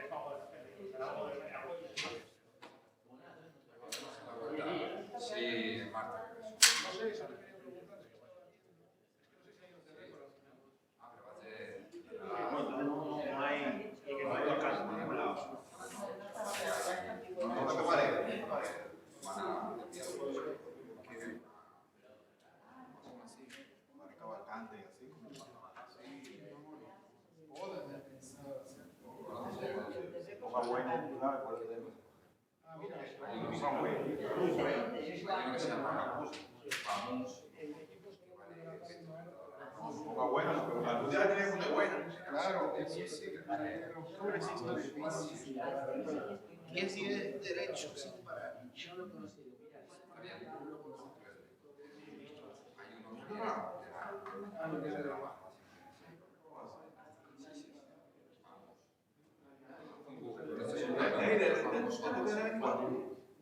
Sí, Marta. No sé, eso le quería preguntar. No hay caso por ningún lado. Cavalcante y así. Hoja buena, tú sabes cuál es el tema. Hoja buena. Hay uno que se llama Vamos. Hoja buena, pero la tuya tiene una buena. Claro, sí, sí. ¿Qué si es derecho? Sí, para. Yo lo he conocido.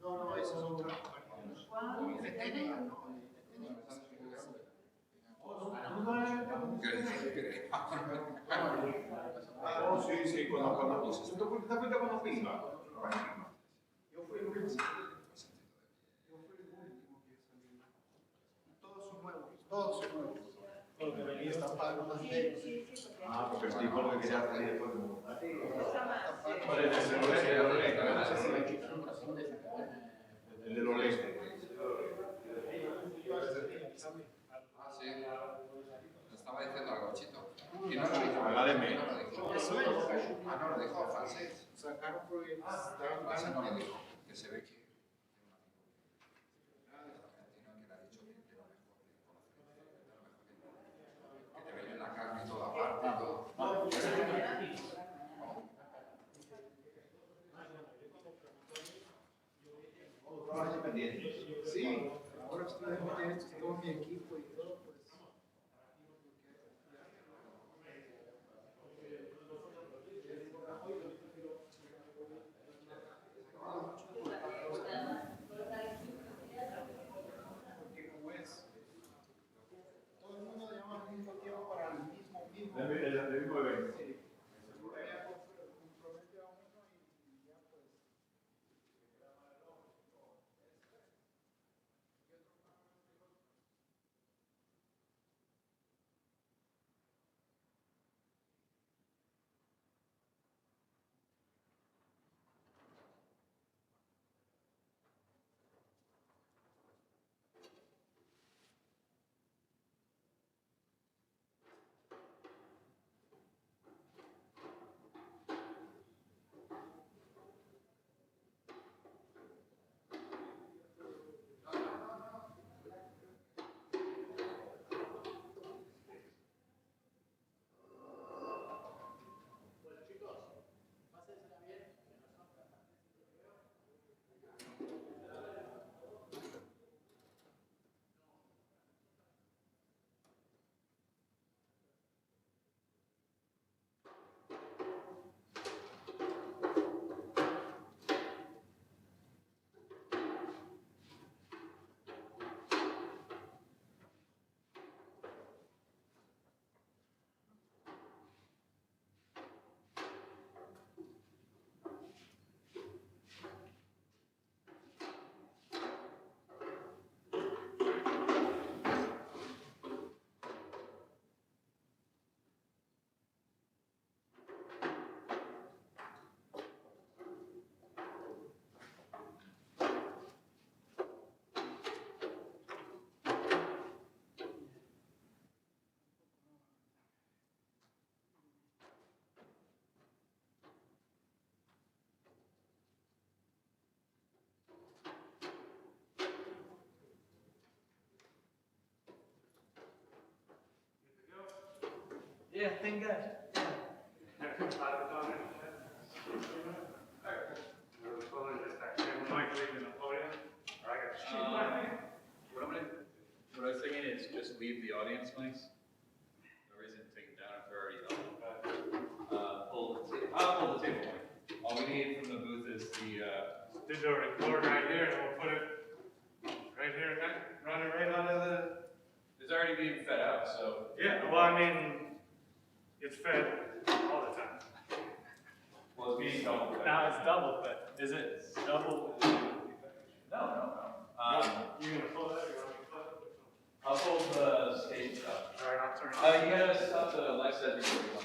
No, no, eso es otra. Oh, sí, sí, cuando pinga. Yo fui el último. Todos son nuevos. Todos son nuevos. Todo que venía estampado más de. Ah, porque el tipo lo que quería salir después. El de los lentes. Ah, sí. Le estaba diciendo algo, Chito. Y no lo dijo. La de menos. Eso es. Ah, no lo dijo francés. Sacaron porque Francés no lo dijo. Que se ve que argentino que le ha dicho que lo mejor que te ven en la carne y toda aparte y todo. ¿Trabajas independiente? sí, ahora estoy en esto, todo mi equipo y todo, pues. Yeah, thank God. What I was thinking is just leave the audience mics. No reason to take it down if they're already up. Pull the table mic. All we need from the booth is the digital recorder right here, and we'll put it right here, run it right onto the. It's already being fed out, so. Yeah, well, I mean, it's fed all the time. Well, it's being double fed. Now it's double fed. Is it double? No. You're gonna pull that, or you want me to pull it? I'll pull the stage stuff. All right, I'll turn it on. You gotta stop the live set recording.